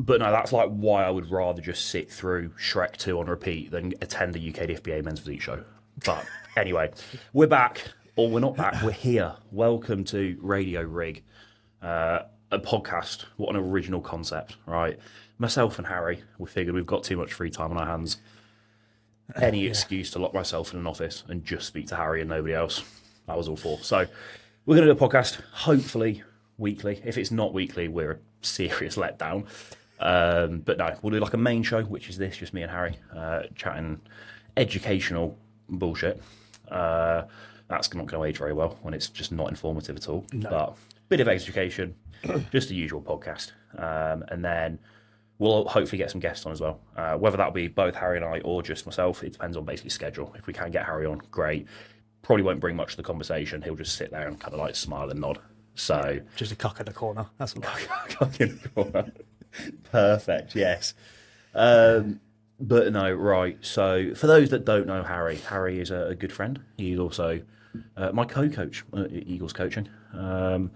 But no, that's like why I would rather just sit through Shrek 2 on repeat than attend a UK FBA men's physique show. But anyway, we're back, or we're not back, we're here. Welcome to Radio Rig, a podcast. What an original concept, right? Myself and Harry, we figured we've got too much free time on our hands. Any excuse to lock myself in an office and just speak to Harry and nobody else. That was all for. So we're going to do a podcast, hopefully weekly. If it's not weekly, we're a serious letdown. But no, we'll do like a main show, which is this, just me and Harry, chatting educational bullshit. That's not going to age very well when it's just not informative at all. No. But bit of education, just a usual podcast. And then we'll hopefully get some guests on as well. Whether that'll be both Harry and I or just myself, it depends on basically schedule. If we can get Harry on, great. Probably won't bring much to the conversation. He'll just sit there and kind of like smile and nod. So just a cock in the corner. That's what cock in the corner. Perfect, yes. But no, right. So for those that don't know Harry is a good friend. He's also my co-coach at Eagles Coaching. And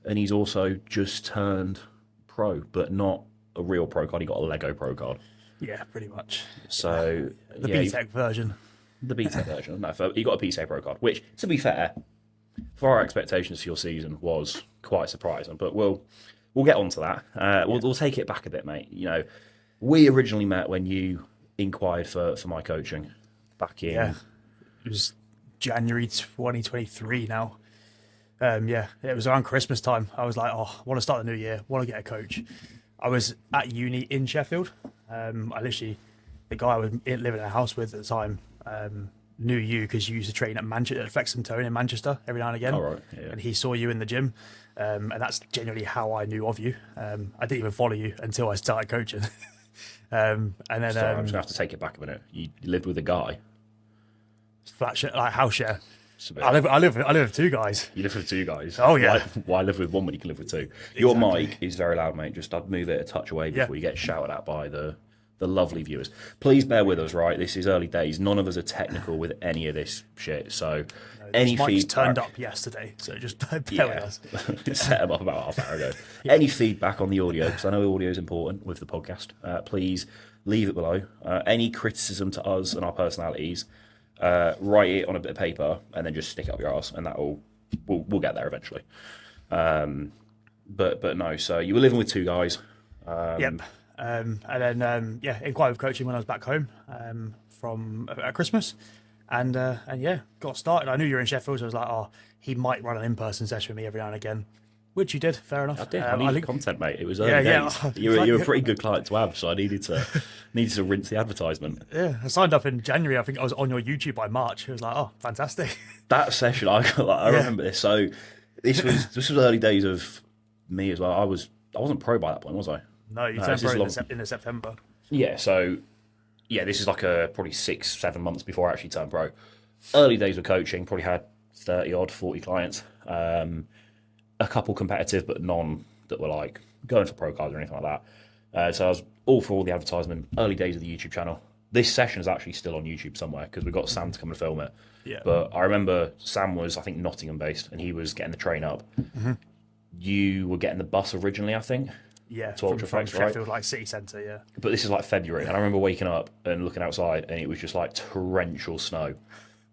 he's also just turned pro, but not a real pro card. He got a Lego pro card. Yeah, pretty much. So the BTEC version. The BTEC version. No, he got a PSA pro card, which, to be fair, for our expectations for your season was quite surprising. But we'll get onto that. We'll take it back a bit, mate. You know, we originally met when you inquired for my coaching back in... Yeah, it was January 2023 now. It was around Christmas time. I was like, I want to start the new year, want to get a coach. I was at uni in Sheffield. The guy I was living in a house with at the time knew you because you used to train at Manchester, at Flexham Tone in Manchester every now and again. Oh, right. Yeah. And he saw you in the gym. And that's genuinely how I knew of you. I didn't even follow you until I started coaching. And then Sorry, I'm just going to have to take it back a minute. You lived with a guy? Flat share, like house share. I live with two guys. You live with two guys? Oh, yeah. Why live with one when you can live with two? Exactly. Your mic is very loud, mate. Just I'd move it a touch away before you get shouted at by the lovely viewers. Please bear with us, right? This is early days. None of us are technical with any of this shit. So any feedback turned up yesterday, so just bear with us. Set them up about half an hour ago. Any feedback on the audio, because I know audio is important with the podcast, please leave it below. Any criticism to us and our personalities, write it on a bit of paper and then just stick it up your arse, and we'll get there eventually. But no, so you were living with two guys. Yep. And then inquired with coaching when I was back home from at Christmas, and got started. I knew you were in Sheffield, so I was like, he might run an in-person session with me every now and again, which you did. Fair enough. I did. I needed content, mate. It was early days. You're a pretty good client to have, so I needed to rinse the advertisement. Yeah, I signed up in January. I think I was on your YouTube by March. It was like, fantastic. That session, I remember this. So this was early days of me as well. I wasn't pro by that point, was I? No, you turned pro in September. Yeah, so this is like probably 6-7 months before I actually turned pro. Early days of coaching, probably had 30-odd, 40 clients. A couple competitive, but none that were like going for pro cards or anything like that. So I was all for all the advertisement. Early days of the YouTube channel. This session is actually still on YouTube somewhere because we've got Sam to come and film it. Yeah. But I remember Sam was, I think, Nottingham based, and he was getting the train up. Mm-hmm. You were getting the bus originally, I think. Yeah, to from Sheffield, like city centre, yeah. But this is like February, and I remember waking up and looking outside, and it was just like torrential snow,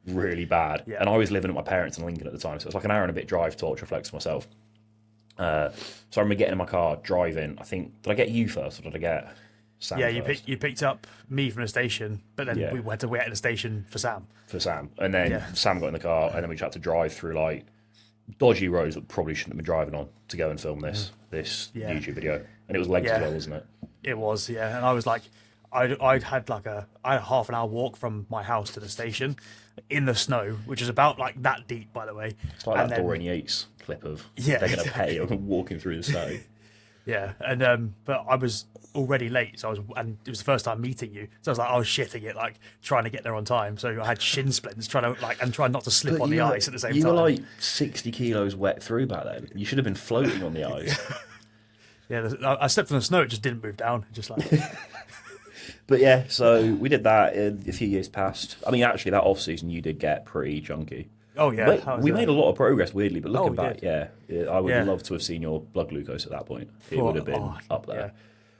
really bad. Yeah. And I was living at my parents in Lincoln at the time, so it was like an hour and a bit drive to Ultraflex myself. So I remember getting in my car, driving. I think, did I get you first, or did I get Sam first? You picked up me from the station, but then we had to wait at the station for Sam. And then Sam got in the car, and then we just had to drive through like dodgy roads that probably shouldn't have been driving on to go and film this YouTube video. And it was legs as well, wasn't it? It was, yeah. And I was like, I had a half an hour walk from my house to the station in the snow, which is about like that deep, by the way. It's like that Dorian Yates clip of they're going to pay walking through the snow. Yeah, and but I was already late, and it was the first time meeting you, so I was shitting it, like trying to get there on time. So I had shin splints, trying not to slip on the ice at the same time. You were like 60 kilos wet through back then. You should have been floating on the ice. Yeah, I stepped on the snow; it just didn't move down. Just like. But yeah, so we did that. A few years passed. I mean, actually, that off season you did get pretty chunky. Oh yeah, but we made a lot of progress, weirdly. But looking back, I would love to have seen your blood glucose at that point. It would have been up there.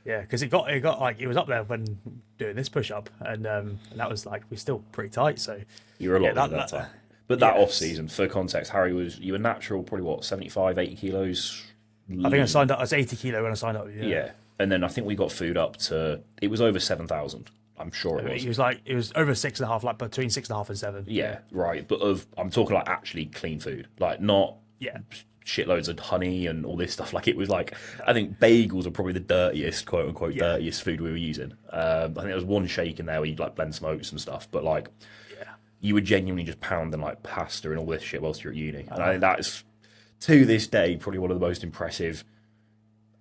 Yeah, because it got like it was up there when doing this push up, and that was like we're still pretty tight. So You were a lot yeah, leaner that time. But that yeah. off season, for context, Harry was you were natural, probably what 75, 80 kilos I think I lean. signed up. I was 80 kilo when I signed up. Yeah, Yeah, and then I think we got food up to it was over 7,000. I'm sure it was. it was over 6.5, like between 6.5 and 7. Yeah, right. But I'm talking like actually clean food, like not Yeah, shitloads of honey and all this stuff. Like it was like I think bagels are probably the dirtiest, quote unquote, Yeah. dirtiest food we were using. I think there was one shake in there where you'd like blend smokes and stuff, but like yeah. you were genuinely just pounding like pasta and all this shit whilst you're at uni. And I think that is to this day probably one of the most impressive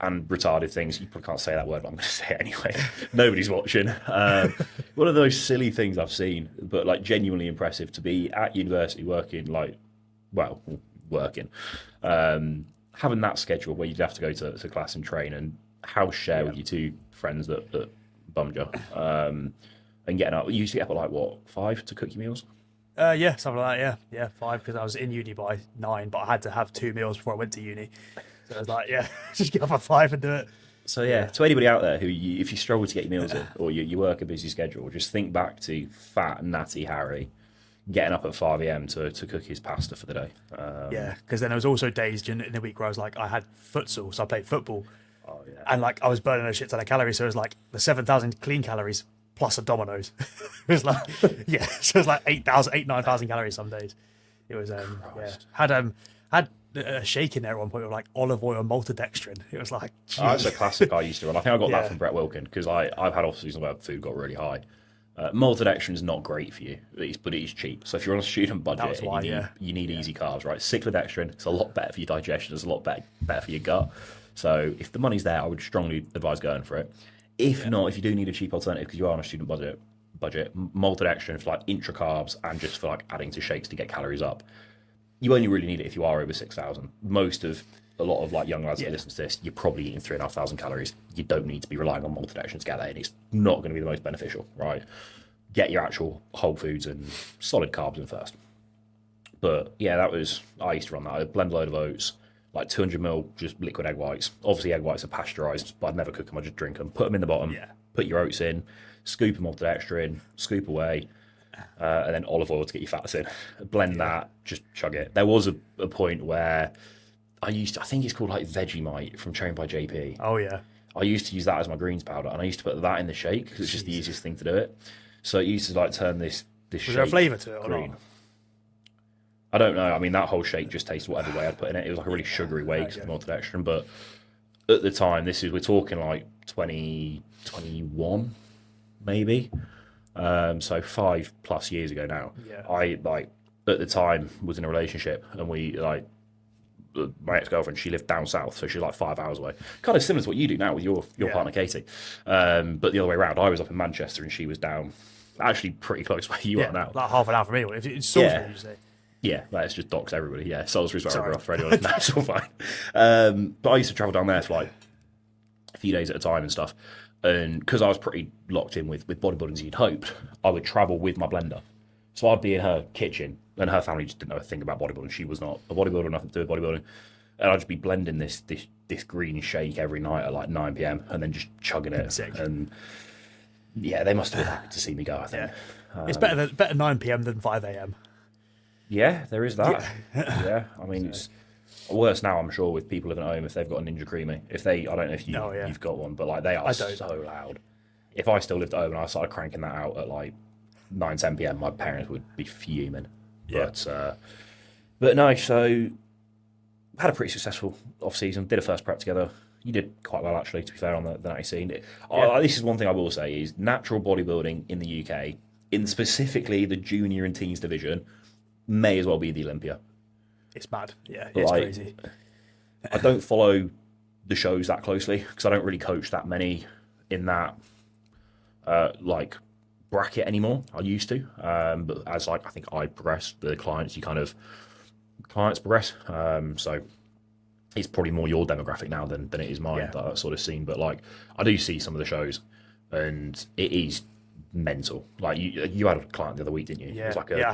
and retarded things. You probably can't say that word, but I'm going to say it anyway. Nobody's watching. One of those silly things I've seen, but like genuinely impressive to be at university working working, having that schedule where you'd have to go to class and train and house share with your two friends that bummed you, and getting up. You used to get up at like what 5 to cook your meals. Yeah, something like that. Yeah, 5 because I was in uni by 9, but I had to have 2 meals before I went to uni. So I was like, yeah, just get up at 5 and do it. So yeah, to anybody out there who, if you struggle to get your meals in or you work a busy schedule, just think back to fat natty Harry getting up at 5 a.m. to cook his pasta for the day. Yeah, because then there was also days in the week where I was like, I had futsal, so I played football, Oh yeah. and like I was burning a shit ton of calories. So it was like the 7,000 clean calories plus a Domino's. It was like yeah, so it was like 9,000 calories some days. It was yeah, had a shake in there at one point with like olive oil and maltodextrin. It was like Oh, that's a classic I used to run. I think I got that Yeah. from Brett Wilkin because I've had off season where food got really high. Maltodextrin is not great for you, but it is cheap. So if you're on a student budget, was and why, you need easy carbs, right? Cyclodextrin, it's a lot better for your digestion. It's a lot better for your gut. So if the money's there, I would strongly advise going for it. If not, if you do need a cheap alternative because you are on a student budget, maltodextrin for like intra carbs and just for like adding to shakes to get calories up. You only really need it if you are over 6,000. A lot of like young lads that listen to this, you're probably eating 3,500 calories. You don't need to be relying on maltodextrin to get that in. It's not going to be the most beneficial, right? Get your actual whole foods and solid carbs in first. But yeah, I used to run that. I'd blend a load of oats, like 200 ml just liquid egg whites. Obviously, egg whites are pasteurized, but I'd never cook them. I'd just drink them, put them in the bottom, put your oats in, scoop a maltodextrin, scoop away, and then olive oil to get your fats in. Blend that, just chug it. There was a point where I think it's called like Vegemite from Trained by JP. Oh yeah. I used to use that as my greens powder, and I used to put that in the shake because it's just the easiest thing to do it. So it used to like turn this Was shake there a flavour to it or green. not? I don't know. I mean, that whole shake just tasted whatever way I'd put in it. It was like a really sugary way because of the maltodextrin. But at the time, we're talking like 2021, maybe. So 5+ years ago now. Yeah. I like at the time was in a relationship, and we like my ex-girlfriend. She lived down south, so she's like 5 hours away. Kind of similar to what you do now with your partner Katie, but the other way around. I was up in Manchester, and she was down, actually pretty close where you are now. Like half an hour from me. If it's Salisbury, you say. Yeah, let's just dox everybody. Yeah, Salisbury's where I Sorry. grew up for anyone. That's all fine. But I used to travel down there for like a few days at a time and stuff. And because I was pretty locked in with bodybuilding as you'd hoped, I would travel with my blender. So I'd be in her kitchen, and her family just didn't know a thing about bodybuilding. She was not a bodybuilder, nothing to do with bodybuilding. And I'd just be blending this green shake every night at like 9 p.m. and then just chugging it. Sick. And yeah, they must have been happy to see me go, I think. It's better 9 p.m. than 5 a.m. Yeah, there is that. Yeah, I mean, it's worse now, I'm sure, with people living at home if they've got a Ninja Creamy. I don't know if you've got one, but like they are so loud. If I still lived at home and I started cranking that out at like 9, 10 p.m, my parents would be fuming. Yeah. But no, so had a pretty successful off season. Did a first prep together. You did quite well, actually, to be fair, on the natty scene. This is one thing I will say is natural bodybuilding in the UK, in specifically the junior and teens division, may as well be the Olympia. It's mad. Yeah, it's crazy. I don't follow the shows that closely because I don't really coach that many in that like bracket anymore. I used to, but as like I think I progress, the clients progress. So it's probably more your demographic now than it is mine, that sort of scene. But like I do see some of the shows, and it is mental. Like you had a client the other week, didn't you? Yeah, It was like I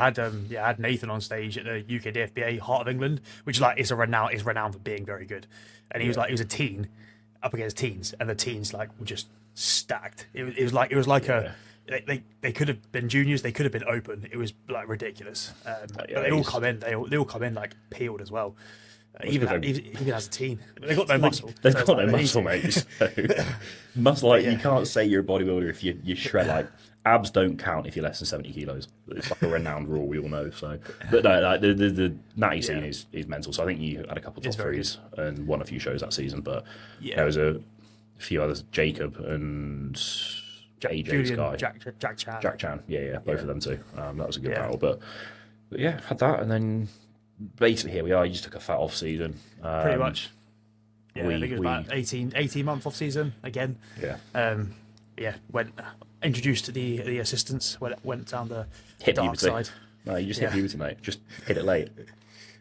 had Nathan on stage at the UK DFBA Heart of England, which is renowned for being very good. And he was a teen, up against teens, and the teens like were just stacked. It was like they could have been juniors, they could have been open. It was like ridiculous. But they all come in. They all come in like peeled as well. Even as a teen, they've got no muscle. They've got no muscle, mate. So, you can't say you're a bodybuilder if you shred like. Abs don't count if you're less than 70 kilos. It's like a renowned rule, we all know. So, but no, like the natty scene is mental. So I think you had a couple of top threes and won a few shows that season. But there was a few others, Jacob and AJ's guy, Jack Chan. Jack Chan, both of them too. That was a good battle. But yeah, had that, and then basically here we are. You just took a fat off season, pretty much. Yeah, I think it was about 18 month off season again. Yeah. Went introduced to the assistants. Went down the hit dark side. No, you just hit puberty, mate. Just hit it late.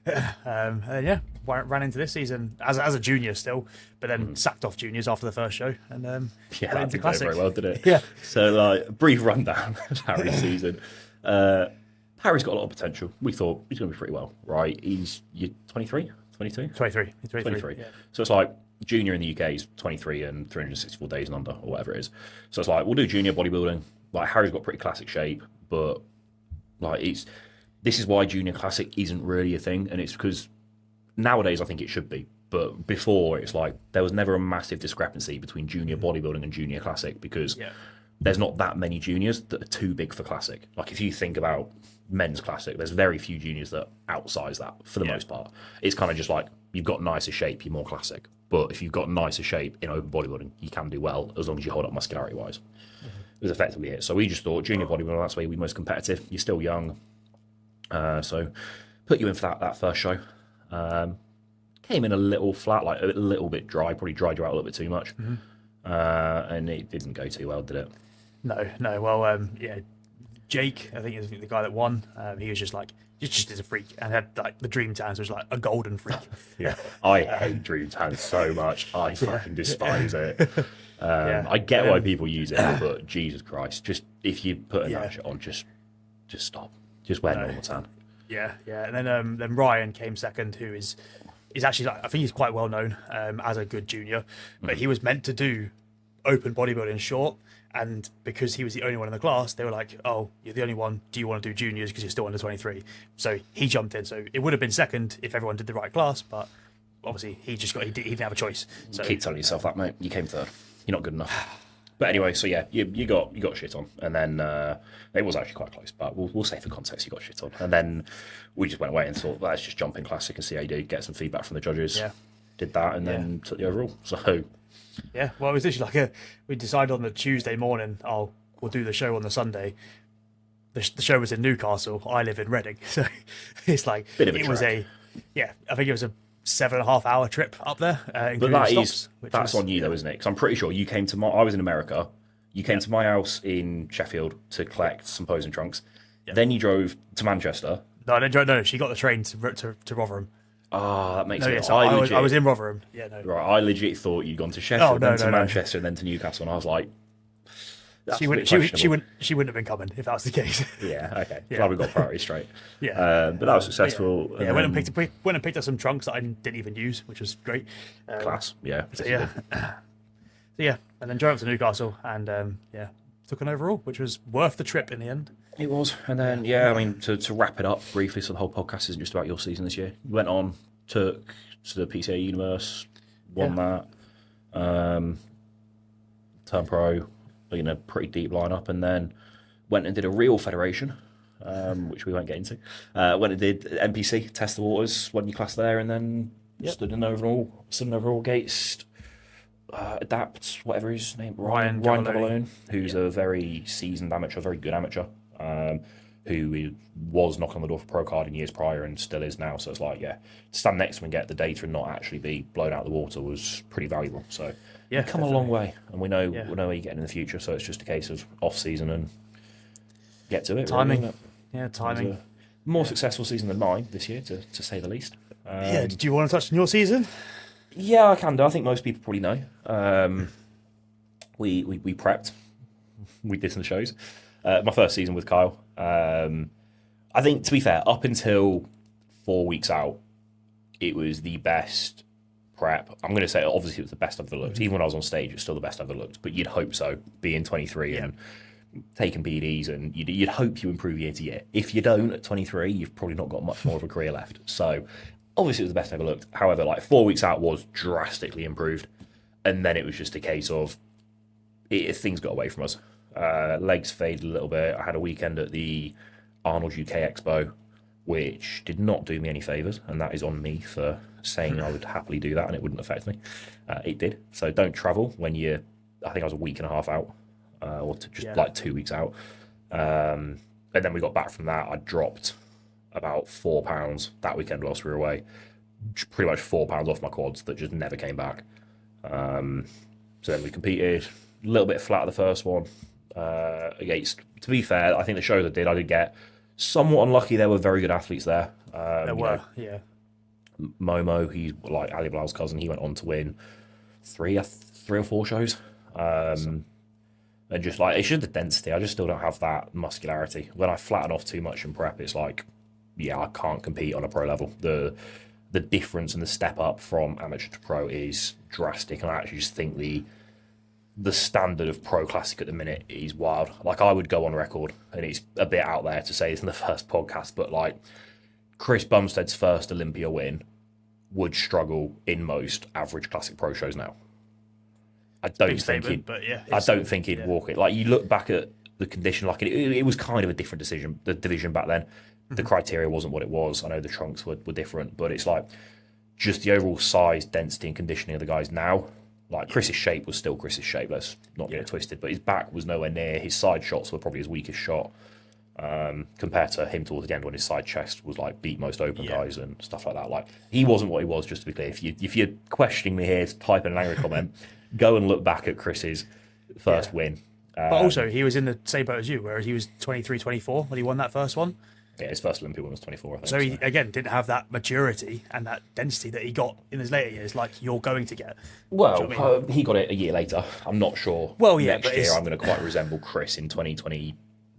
Ran into this season as a junior still, but then sacked off juniors after the first show, and that went into didn't go classic. very well, did it? Yeah. So like brief rundown of Harry's season. Harry's got a lot of potential. We thought he's going to be pretty well, right? He's 23, 22? 23. He's 23. Yeah. So it's like junior in the UK is 23 and 364 days and under, or whatever it is. So it's like, we'll do junior bodybuilding. Like, Harry's got pretty classic shape, but like this is why junior classic isn't really a thing, and it's because nowadays I think it should be. But before, it's like there was never a massive discrepancy between junior bodybuilding and junior classic because there's not that many juniors that are too big for classic. Like, if you think about men's classic, there's very few juniors that outsize that for the most part. It's kind of just like, you've got nicer shape, you're more classic. But if you've got nicer shape in open bodybuilding, you can do well as long as you hold up muscularity wise. It was effectively it. So we just thought junior bodybuilding, that's where we're most competitive. You're still young. So put you in for that first show. Came in a little flat, like a little bit dry, probably dried you out a little bit too much. And it didn't go too well, did it? No. Well, Jake, I think is the guy that won. He was just like, just is a freak, and had like the dream tans was like a golden freak. I hate dream tans so much. I fucking despise it. I get why people use it, but Jesus Christ, just if you put that shit on, just stop. Just wear normal tan. Yeah. And then Ryan came second, who is actually, I think he's quite well known as a good junior, but he was meant to do open bodybuilding short. And because he was the only one in the class, they were like, "Oh, you're the only one. Do you want to do juniors because you're still under 23?" So he jumped in. So it would have been second if everyone did the right class, but obviously he didn't have a choice. So keep telling yourself that, mate. You came third. You're not good enough. But anyway, so yeah, you got shit on, and then it was actually quite close. But we'll say for context, you got shit on, and then we just went away and thought, let's just jump in classic and see how you do. Get some feedback from the judges. Yeah. Did that, and then took the overall. So. Yeah, well, it was literally like we decided on the Tuesday morning, we'll do the show on the Sunday. The show was in Newcastle. I live in Reading, so it's like I think it was a 7.5 hour trip up there. But that's on you though, isn't it? Because I'm pretty sure you came to I was in America. You came to my house in Sheffield to collect some posing trunks. Yeah. Then you drove to Manchester. No, she got the train to Rotherham. Ah, that makes sense. So I was in Rotherham. Yeah, no. Right, I legit thought you'd gone to Sheffield, then to Manchester, and then to Newcastle, and I was like, she wouldn't have been coming if that was the case. Yeah, okay. Glad we got priorities straight. But that was successful. Yeah, went and picked up some trunks that I didn't even use, which was great. Class, yeah. And then drove up to Newcastle and took an overall, which was worth the trip in the end. It was, and then I mean, to wrap it up briefly, so the whole podcast isn't just about your season this year. You went on, took to the PCA Universe, won that, turned pro in a pretty deep lineup, and then went and did a real federation, which we won't get into. Went and did NPC, test the waters, won your class there, and then stood in overall against Adapt, whatever his name, Ryan Gabalone, who's a very seasoned amateur, very good amateur. Who was knocking on the door for pro card in years prior and still is now. So it's like, to stand next to him and get the data and not actually be blown out of the water was pretty valuable. So you've come a long way, and we know where you're getting in the future. So it's just a case of off season and get to it. Timing, really, timing. More successful season than mine this year, to say the least. Do you want to touch on your season? Yeah, I can do. I think most people probably know. We prepped. We did some shows. My first season with Kyle. I think, to be fair, up until 4 weeks out, it was the best prep. I'm going to say obviously it was the best I've ever looked. Even when I was on stage, it was still the best I've ever looked. But you'd hope so, being 23 and taking PDs, and you'd hope you improve year to year. If you don't at 23, you've probably not got much more of a career left. So obviously it was the best I ever looked. However, like 4 weeks out was drastically improved. And then it was just a case of things got away from us. Legs faded a little bit. I had a weekend at the Arnold UK Expo, which did not do me any favours, and that is on me for saying I would happily do that and it wouldn't affect me. It did. So don't travel when you're, I think I was a week and a half out, or like 2 weeks out. And then we got back from that. I dropped about £4 that weekend whilst we were away. Pretty much £4 off my quads that just never came back. So then we competed, a little bit flat at the first one. Against, to be fair, I think the shows I did get somewhat unlucky. There were very good athletes there. There were, yeah. Momo, he's like Ali Bilal's cousin, he went on to win three or four shows. And just like, it's just the density. I just still don't have that muscularity. When I flatten off too much in prep, it's like, yeah, I can't compete on a pro level. The difference and the step up from amateur to pro is drastic. And I actually just think the standard of pro classic at the minute is wild. Like, I would go on record, and it's a bit out there to say this in the first podcast, but like Chris Bumstead's first Olympia win would struggle in most average classic pro shows now. I don't think he'd walk it. Like, you look back at the condition, like it was kind of a different division back then. The criteria wasn't what it was. I know the trunks were different, but it's like just the overall size, density, and conditioning of the guys now. Like, Chris's shape was still Chris's shape. Let's not get it twisted. But his back was nowhere near. His side shots were probably his weakest shot, compared to him towards the end when his side chest was like beat most open guys and stuff like that. Like, he wasn't what he was. Just to be clear, if you're questioning me here, type in an angry comment. Go and look back at Chris's first win. But also, he was in the same boat as you, whereas he was 23, 24 when he won that first one. Yeah, his first Olympia win was 24, I think. So he, again, didn't have that maturity and that density that he got in his later years, like you're going to get. Well, he got it a year later. I'm not sure. Well, yeah, next year I'm going to quite resemble Chris in 2021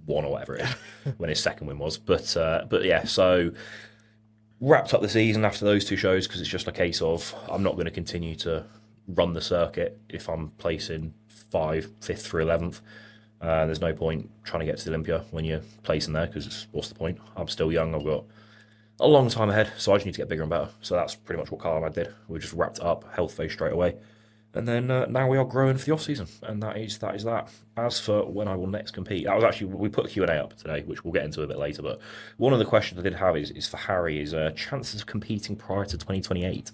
or whatever it is, when his second win was. But yeah, so wrapped up the season after those two shows, because it's just a case of I'm not going to continue to run the circuit if I'm placing 5th through 11th. There's no point trying to get to the Olympia when you're placing there, because what's the point? I'm still young. I've got a long time ahead, so I just need to get bigger and better. So that's pretty much what Carl and I did. We just wrapped it up, health phase straight away. And then now we are growing for the off-season, and that is that. As for when I will next compete, that was actually, we put a Q&A up today, which we'll get into a bit later, but one of the questions I did have is for Harry, is chances of competing prior to 2028.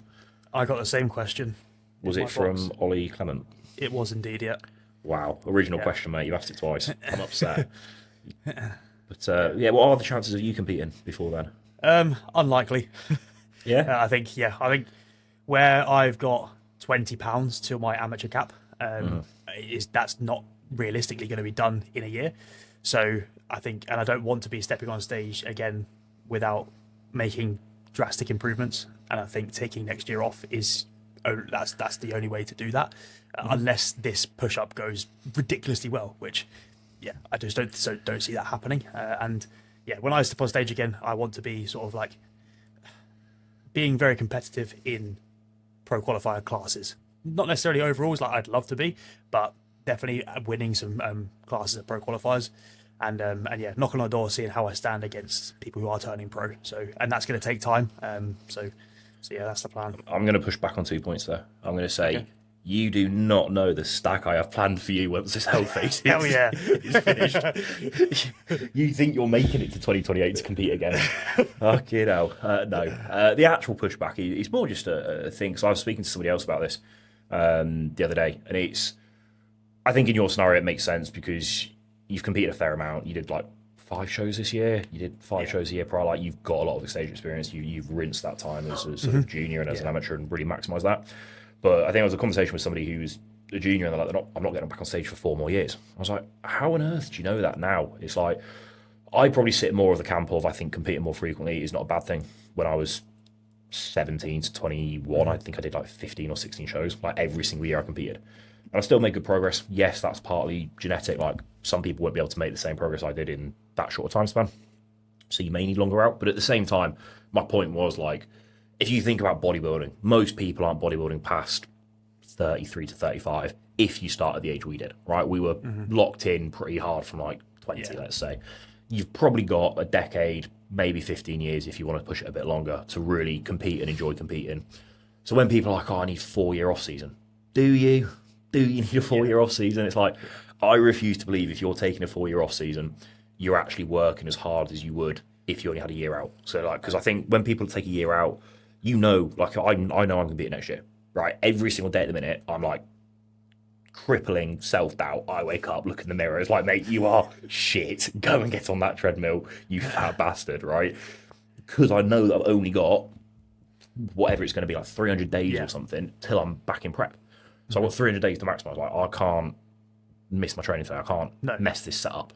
I got the same question. Was it from Ollie Clement? It was indeed, yeah. Wow, original question, mate. You asked it twice. I'm upset. But yeah, what are the chances of you competing before then? Unlikely. Yeah, I think where I've got £20 to my amateur cap, that's not realistically going to be done in a year. So I think, and I don't want to be stepping on stage again without making drastic improvements. And I think taking next year off that's the only way to do that, unless this push up goes ridiculously well, which I just don't see that happening. And when I step on stage again, I want to be sort of like being very competitive in pro qualifier classes, not necessarily overalls like I'd love to be, but definitely winning some classes at pro qualifiers, and knocking on the door, seeing how I stand against people who are turning pro. So, and that's going to take time. So yeah, that's the plan. I'm going to push back on 2 points there. I'm going to say, you do not know the stack I have planned for you once this health phase is finished. You think you're making it to 2028 to compete again? Fucking hell. No. The actual pushback is more just a thing. So I was speaking to somebody else about this the other day, and I think in your scenario it makes sense because you've competed a fair amount. You did like 5 shows this year. You did 5 shows a year prior. Like, you've got a lot of stage experience. You've rinsed that time as a sort of junior and as an amateur and really maximised that. But I think it was a conversation with somebody who's a junior and they're like, I'm not getting back on stage for 4 more years. I was like, how on earth do you know that now? It's like, I probably sit more of the camp of, I think competing more frequently is not a bad thing. When I was 17 to 21, I think I did like 15 or 16 shows. Like, every single year I competed. And I still made good progress. Yes, that's partly genetic. Like, some people won't be able to make the same progress I did in that short a time span. So you may need longer out. But at the same time, my point was, like, if you think about bodybuilding, most people aren't bodybuilding past 33 to 35 if you start at the age we did, right? We were locked in pretty hard from like 20, let's say. You've probably got a decade, maybe 15 years if you want to push it a bit longer to really compete and enjoy competing. So when people are like, oh, I need a 4-year off season, do you need a 4-year off season? It's like, I refuse to believe if you're taking a 4-year off season, you're actually working as hard as you would if you only had a year out. So like, because I think when people take a year out, like I know I'm going to be it next year, right? Every single day at the minute, I'm like crippling self-doubt. I wake up, look in the mirror, it's like, mate, you are shit. Go and get on that treadmill, you fat bastard, right? Because I know that I've only got whatever it's going to be, like 300 days or something till I'm back in prep. So I've got 300 days to maximise. Like, I can't miss my training today. I can't mess this set up.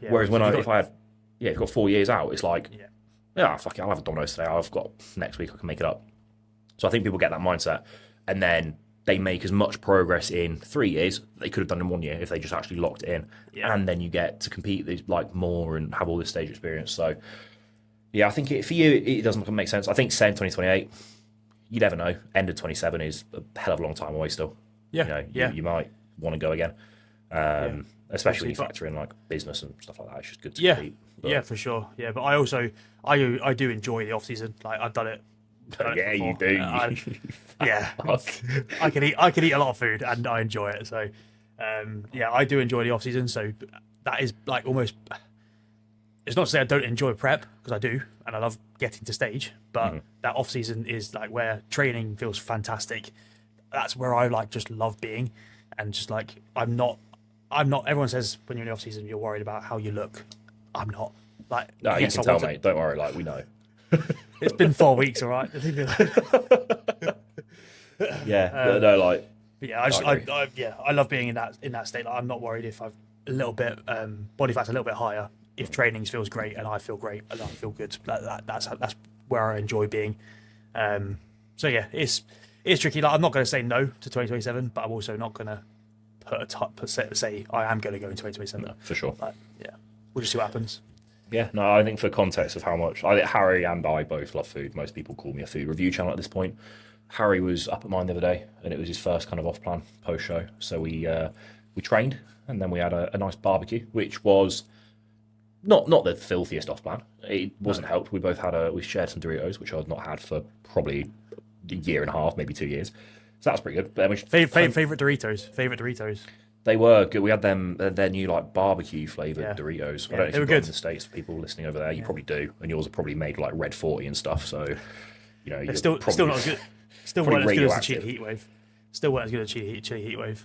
Whereas if you've got 4 years out, it's like, fuck it, I'll have a Domino's today. I've got next week, I can make it up. So I think people get that mindset, and then they make as much progress in 3 years they could have done in 1 year if they just actually locked it in. And then you get to compete like more and have all this stage experience. So yeah, I think for you it doesn't make sense. I think saying 2028, you never know. End of 27 is a hell of a long time away still. You might want to go again. Especially when you factor in like business and stuff like that. It's just good to compete. Yeah, for sure. Yeah, but I also I do enjoy the off season. Like, I've done it. You do. I can eat a lot of food and I enjoy it. So I do enjoy the off season. So that is like almost. It's not to say I don't enjoy prep, because I do, and I love getting to stage. But that off season is like where training feels fantastic. That's where I like just love being, and just like I'm not. Everyone says when you're in the off season you're worried about how you look. I'm not. Like, no, you can tell, mate. Don't worry. Like, we know. It's been 4 weeks, all right. I love being in that state. Like, I'm not worried if I've a little bit body fat's a little bit higher. If trainings feels great and I feel great and I feel good, that's where I enjoy being. So yeah, it's tricky. Like, I'm not going to say no to 2027, but I'm also not going to say I am going to go in 2027. No, for sure. Like, we'll just see what happens. Yeah, no, I think for context of how much, I think Harry and I both love food. Most people call me a food review channel at this point. Harry was up at mine the other day, and it was his first kind of off-plan post-show. So we trained, and then we had a nice barbecue, which was not the filthiest off-plan. It wasn't helped. We shared some Doritos, which I've not had for probably a year and a half, maybe 2 years. So that's pretty good. But favorite Doritos. They were good. We had them, their new like barbecue flavored Doritos. I don't know if you've got in the States, for people listening over there. You probably do, and yours are probably made like Red 40 and stuff. So, it's still not as good. Still weren't as good as the Chili Heatwave. Still weren't as good as Chili Heatwave.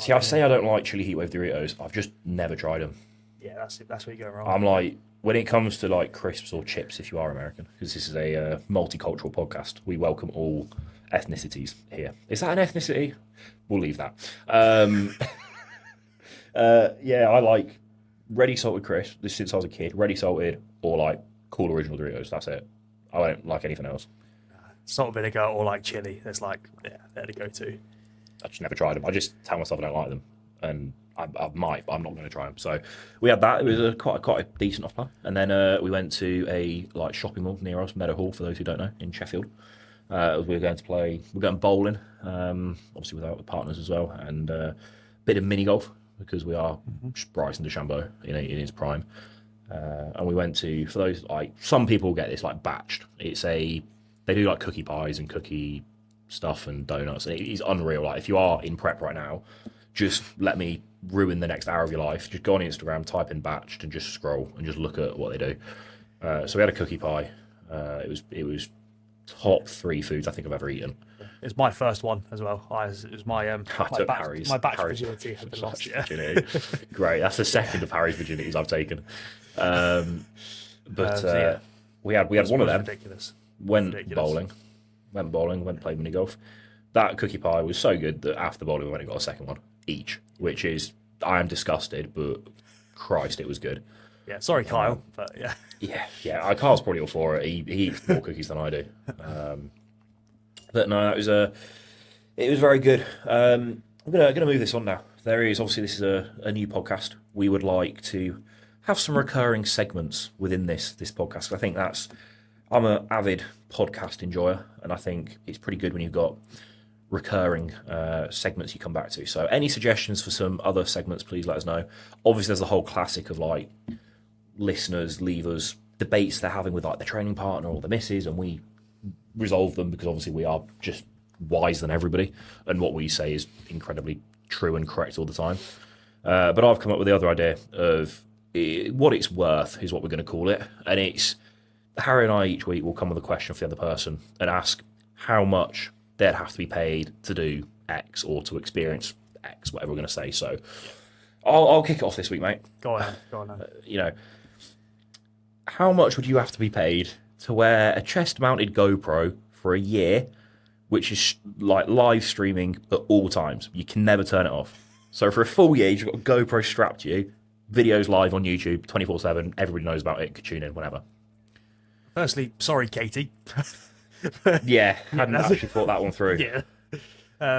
See, I say I don't like Chili Heatwave Doritos. I've just never tried them. Yeah, that's where you go wrong. I'm like, when it comes to like crisps or chips, if you are American, because this is a multicultural podcast, we welcome all ethnicities here. Is that an ethnicity? We'll leave that. I like ready salted crisps. This since I was a kid, ready salted or like cool original Doritos. That's it. I don't like anything else. Salt and vinegar or like chili. That's like they're the go-to. I just never tried them. I just tell myself I don't like them, and I might, but I'm not going to try them. So we had that. It was quite a decent offer, and then we went to a like shopping mall near us, Meadow Hall, for those who don't know, in Sheffield. We were going bowling, obviously with our partners as well, and a bit of mini golf, because we are Bryson DeChambeau in his prime. And we went to, for those, like, some people get this like batched. They do like cookie pies and cookie stuff and donuts. And it is unreal. Like, if you are in prep right now, just let me ruin the next hour of your life. Just go on Instagram, type in batched, and just scroll and just look at what they do. So we had a cookie pie. It was top 3 foods I think I've ever eaten. It's my first one as well. It was my my batch virginity had been lost. Virginity. Great. That's the second of Harry's virginities I've taken. We had one of them. Ridiculous. Went bowling, played mini golf. That cookie pie was so good that after bowling we went and got a second one each, which is, I am disgusted, but Christ, it was good. Yeah, sorry, Kyle, but yeah. Yeah. Kyle's probably all for it. He eats more cookies than I do. But no, it was very good. I'm gonna move this on now. This is a new podcast. We would like to have some recurring segments within this podcast. I I'm an avid podcast enjoyer, and I think it's pretty good when you've got recurring segments you come back to. So any suggestions for some other segments, please let us know. Obviously, there's the whole classic of like listeners leave us debates they're having with like their training partner or the missus, and we resolve them because obviously we are just wiser than everybody, and what we say is incredibly true and correct all the time. But I've come up with the other idea of what it's worth is what we're going to call it, and it's Harry and I each week will come with a question for the other person and ask how much they'd have to be paid to do X or to experience X, whatever we're going to say. So I'll kick it off this week, mate. Go on. You know, how much would you have to be paid to wear a chest-mounted GoPro for a year, which is like live streaming at all times? You can never turn it off. So for a full year, you've got a GoPro strapped to you, videos live on YouTube 24/7. Everybody knows about it. Could tune in whenever. Firstly, sorry, Katie. Yeah, hadn't actually thought that one through. Yeah.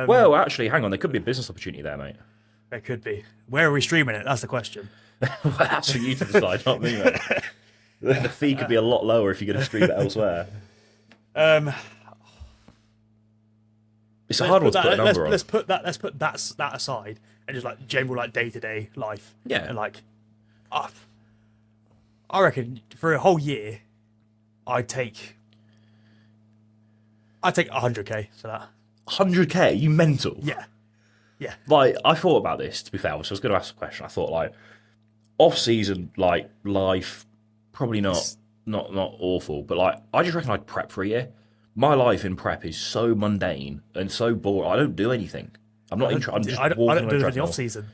Well, actually, hang on. There could be a business opportunity there, mate. There could be. Where are we streaming it? That's the question. Well, that's for you to decide, not me, mate. The fee could be a lot lower if you're going to stream it elsewhere. It's a hard one to put a number on. Let's put that aside and just like general like day-to-day life. Yeah. And like, I reckon for a whole year, I'd take 100k for that. 100k? You mental? Yeah. Like, I thought about this, to be fair, so I was going to ask a question. I thought, like, off-season, like, life, probably not awful, but, like, I just reckon I'd prep for a year. My life in prep is so mundane and so boring. I don't do anything. I'm not interested. I'm just I don't do it in the off-season.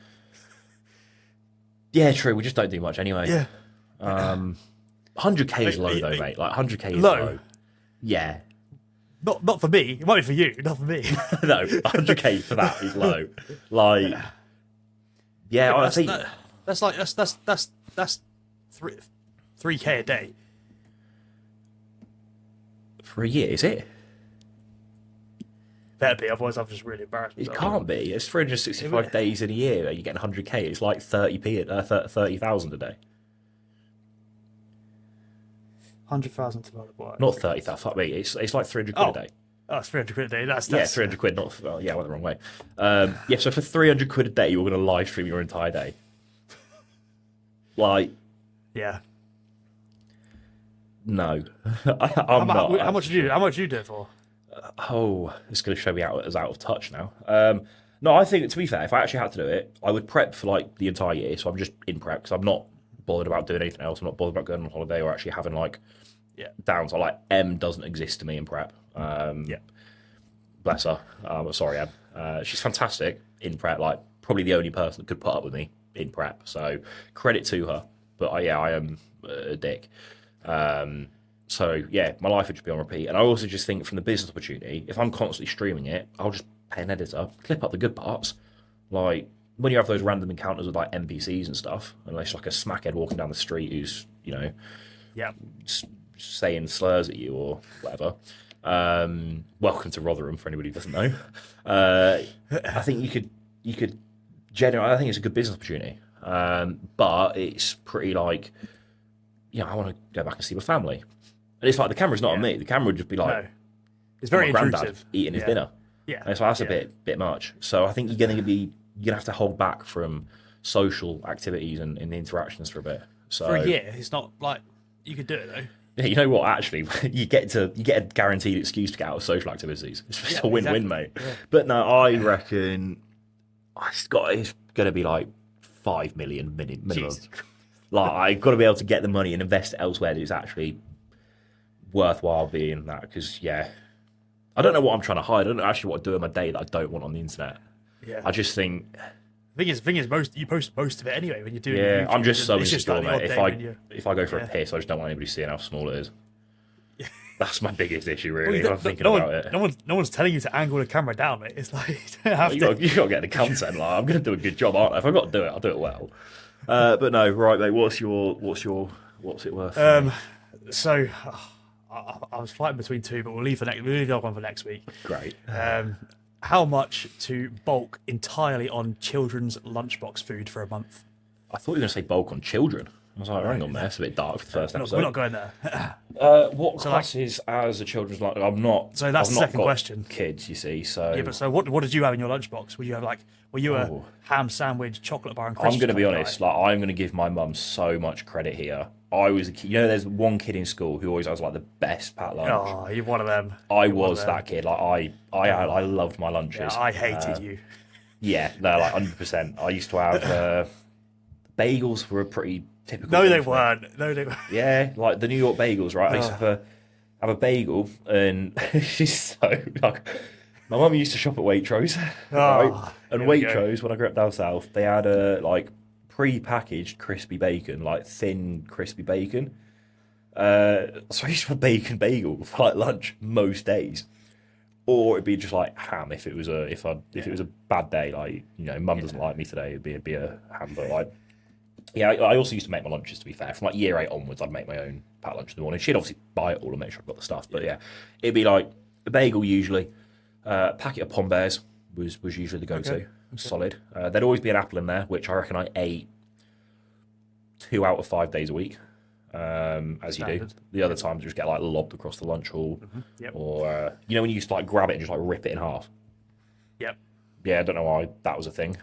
Yeah, true. We just don't do much anyway. Yeah. 100k is low, though, mate. Like, 100k is low. Yeah. Not for me. It might be for you. Not for me. No, 100k for that is low. Like, yeah, I think that's 3k a day for a year. Is it? Better be. Otherwise, I've just really embarrassed It myself. can't be. It's 365 days in a year. You're getting 100k. It's like 30,000 a day. 100,000 divided by. Not 30,000. Fuck me. It's like 300 quid a day. Oh, it's 300 quid a day. That's 300 quid. Not. Well, yeah, I went the wrong way. Yeah. So for 300 quid a day, you're going to live stream your entire day. Like. Yeah. No, I'm not. How much do you do it for? Oh, it's going to show me out of touch now. No, I think, to be fair, if I actually had to do it, I would prep for like the entire year. So I'm just in prep because I'm not bothered about doing anything else. I'm not bothered about going on holiday or actually having like downs. Like M doesn't exist to me in prep. Bless her. Sorry, Em. She's fantastic in prep. Like probably the only person that could put up with me in prep. So credit to her. But I am a dick. So yeah, my life would just be on repeat. And I also just think from the business opportunity, if I'm constantly streaming it, I'll just pay an editor, clip up the good parts. Like when you have those random encounters with like NPCs and stuff, and there's like a smackhead walking down the street who's, you know, saying slurs at you or whatever. Welcome to Rotherham for anybody who doesn't know. I think you could generate. I think it's a good business opportunity. But it's pretty like, you know, I want to go back and see my family. And it's like the camera's not on me. The camera would just be like, it's very my intrusive. Granddad eating his dinner. Yeah, and so that's a bit much. So I think you're gonna have to hold back from social activities and the interactions for a bit. So for a year, it's not like you could do it though. Yeah, you know what? Actually, you get a guaranteed excuse to get out of social activities. It's a win-win, mate. Yeah. But no, I reckon it's going to be like 5 million minimum. Jesus. Like I've got to be able to get the money and invest it elsewhere that is actually worthwhile being that. Because I don't know what I'm trying to hide. I don't know actually what I do in my day that I don't want on the internet. Yeah. I just think. Thing is, you post most of it anyway when you're doing. Yeah, YouTube. I'm just so insecure, like mate. If I go for a piss, I just don't want anybody seeing how small it is. That's my biggest issue, really. I'm thinking about it. No one's telling you to angle the camera down, mate. It's like you don't have you got to get the content. Like I'm going to do a good job, aren't I? If I've got to do it, I'll do it well. But no, right, mate. What's it worth? So I was fighting between two, but we'll leave the other one for next week. Great. How much to bulk entirely on children's lunchbox food for a month? I thought you were going to say bulk on children. was like, hang on, there, it's a bit dark for the first episode. We're not going there. What classes as a children's lunch? I'm not. So that's I've the not second got question. Kids, you see. So Yeah, but so what did you have in your lunchbox? Were you a ham sandwich, chocolate bar, and crisps? I'm going to be kind of honest. guy? Like, I'm going to give my mum so much credit here. I was a kid. You know, there's one kid in school who always has like the best pat lunch. Oh, you're one of them. I You're one was of them. that kid. Like I loved my lunches. Yeah, I hated you. Yeah, no, like 100%. I used to have bagels were a pretty typical. No, thing they for me. weren't. No, they weren't. Yeah, like the New York bagels, right? I used to have a bagel, and she's so like. My mum used to shop at Waitrose, right? And here we go. Waitrose, when I grew up down south, they had like pre-packaged crispy bacon, like thin crispy bacon. So I used to have a bacon bagel for like lunch most days, or it'd be just like ham if it was if it was a bad day, like mum doesn't like me today, it'd be a ham. But like, yeah, I also used to make my lunches. To be fair, from like year 8 onwards, I'd make my own packed lunch in the morning. She'd obviously buy it all and make sure I've got the stuff. But yeah, it'd be like a bagel usually. Packet of Pom Bears was usually the go-to. Okay. Solid. There'd always be an apple in there, which I reckon I ate 2 out of 5 days a week. As you do. Standard. The other times you just get like lobbed across the lunch hall, Yep. or when you used to like grab it and just like rip it in half. Yep. Yeah, I don't know why that was a thing.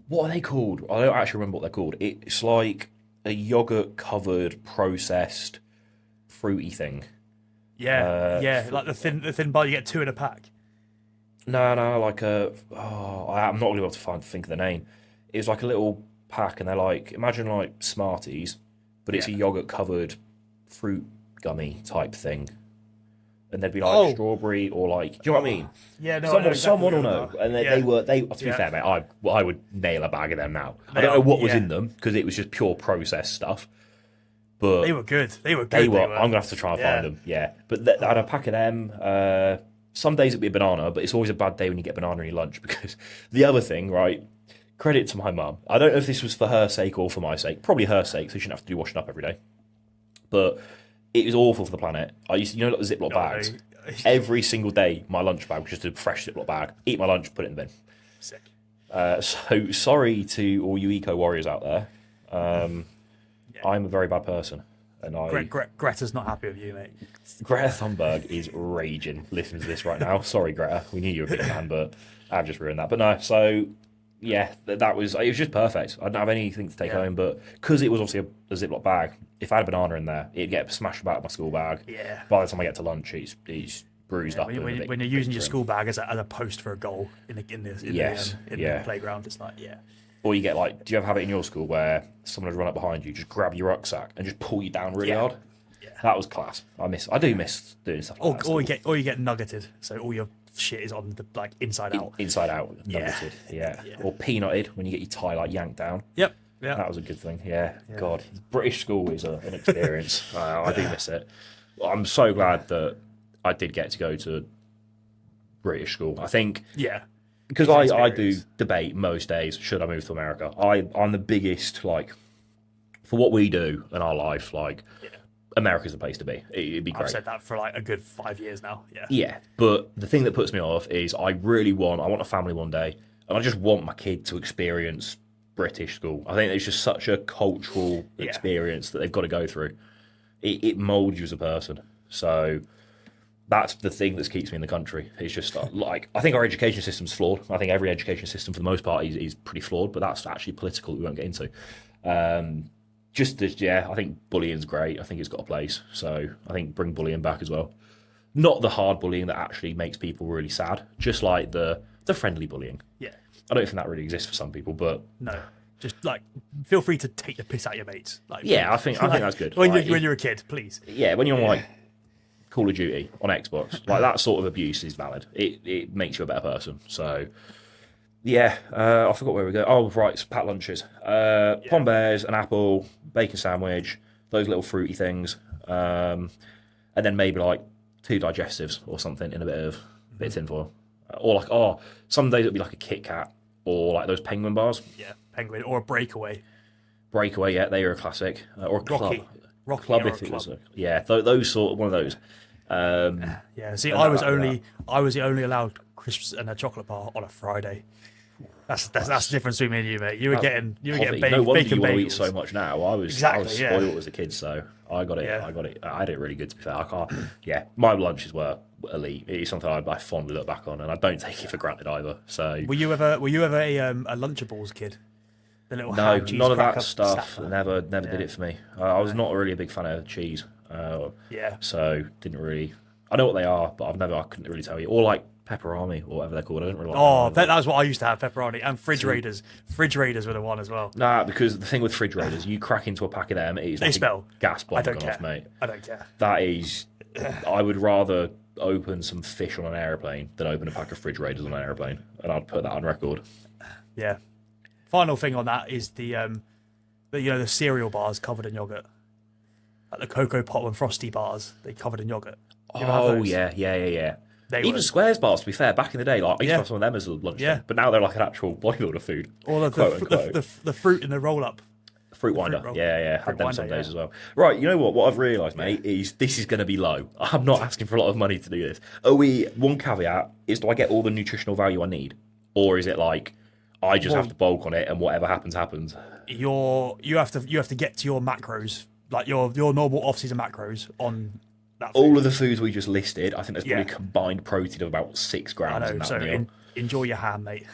What are they called? I don't actually remember what they're called. It's like a yogurt-covered, processed, fruity thing. Yeah, like the thin bar. You get 2 in a pack. No, like I'm not going to be able to think of the name. It was like a little pack, and they're like, imagine like Smarties, but it's a yogurt-covered fruit gummy type thing. And they'd be like strawberry or like, do you know what I mean? Yeah, no. Someone will know. And they were. To be fair, mate, I would nail a bag of them now. I don't know what was in them because it was just pure processed stuff. But they were good. I'm gonna have to try and find them. Yeah, but I had a pack of them. Some days it'd be a banana, but it's always a bad day when you get banana in your lunch because the other thing, right? Credit to my mum. I don't know if this was for her sake or for my sake. Probably her sake, so she shouldn't have to do washing up every day. But it was awful for the planet. I used to, like the Ziploc bags. Every single day, my lunch bag was just a fresh Ziploc bag. Eat my lunch, put it in the bin. Sick. So sorry to all you eco warriors out there. I'm a very bad person, and Greta's not happy with you, mate. Greta Thunberg is raging listening to this right now. Sorry, Greta. We knew you were a big fan, but I've just ruined that. But no, so yeah, it was just perfect. I didn't have anything to take home, but because it was obviously a Ziploc bag, if I had a banana in there, it'd get smashed about in my school bag. Yeah. By the time I get to lunch, it's bruised up. When you're using your school bag as a post for a goal in the playground, it's like Or you get like, do you ever have it in your school where someone would run up behind you, just grab your rucksack and just pull you down really hard? Yeah. That was class. I do miss doing stuff like that. Or you get nuggeted, so all your shit is on the like inside out. Inside out, nuggeted. Yeah. Or peanutted when you get your tie like yanked down. Yep. Yeah. That was a good thing. Yeah. God, British school is an experience. I do miss it. I'm so glad that I did get to go to British school. I think. Yeah. Because I do debate most days, should I move to America? I'm the biggest, like, for what we do in our life, like, America's the place to be. It'd be great. I've said that for like a good 5 years now. Yeah. Yeah, but the thing that puts me off is I want a family one day, and I just want my kid to experience British school. I think it's just such a cultural experience that they've got to go through. It molds you as a person. So that's the thing that keeps me in the country. It's just like, I think our education system's flawed. I think every education system for the most part is pretty flawed, but that's actually political we won't get into. I think bullying's great. I think it's got a place. So I think bring bullying back as well. Not the hard bullying that actually makes people really sad, just like the friendly bullying. Yeah. I don't think that really exists for some people, but no. Just like feel free to take the piss out of your mates. Like, yeah, I think that's good. When you're a kid, please. Yeah, when you're on like Call of Duty on Xbox, like that sort of abuse is valid. It makes you a better person. So yeah, I forgot where we go. Oh right, it's pat lunches. Pom Bears, an apple, bacon sandwich, those little fruity things, and then maybe like 2 digestives or something in a bit of tinfoil. Or like some days it'll be like a Kit Kat or like those penguin bars. Yeah, penguin or a breakaway. Breakaway, yeah, they are a classic. Or a club. Rocky club if it was those sort one of those. See, I was the only allowed crisps and a chocolate bar on a Friday. That's the difference between me and you, mate. You were getting Poverty. bacon, No wonder bacon you want to eat bagels. so much now. I was Exactly, yeah. spoiled as a kid, so I got it. Yeah. I had it really good, to be fair. I can't. Yeah, my lunches were elite. It is something I fondly look back on, and I don't take it for granted either. So Were you ever a Lunchables kid? The little no, ham, cheese, none of that cracker stuff. snapper? Never did it for me. I was not really a big fan of cheese. Yeah. So didn't really. I know what they are, but I couldn't really tell you. Or like pepperoni or whatever they're called. I don't really like. Oh, that was what I used to have, pepperoni and fridge raiders. Fridge raiders were the one as well. Nah, because the thing with fridge raiders, you crack into a pack of them, it's like smell. a gas bomb I don't gone care. off, mate. I don't care. That is, I would rather open some fish on an aeroplane than open a pack of fridge raiders on an aeroplane, and I'd put that on record. Yeah. Final thing on that is the cereal bars covered in yogurt, like the Cocoa Pop and Frosty bars, they covered in yogurt. You ever have Oh those? yeah. They Even were- Squares bars, to be fair, back in the day, like I used Yeah. to have some of them as a lunch Yeah. thing, but now they're like an actual bodybuilder food. Or quote unquote. the fruit in the roll up. Fruit winder, roll. yeah, Fruit had them winder, some days yeah. as well. Right, you know what? What I've realised, mate, is this is going to be low. I'm not asking for a lot of money to do this. One caveat is, do I get all the nutritional value I need, or is it like I just have to bulk on it and whatever happens happens? You have to get to your macros, like your normal off season macros on that. All of the foods we just listed, I think there's probably Yeah. combined protein of about 6 grams I in know. that So meal. enjoy your ham, mate.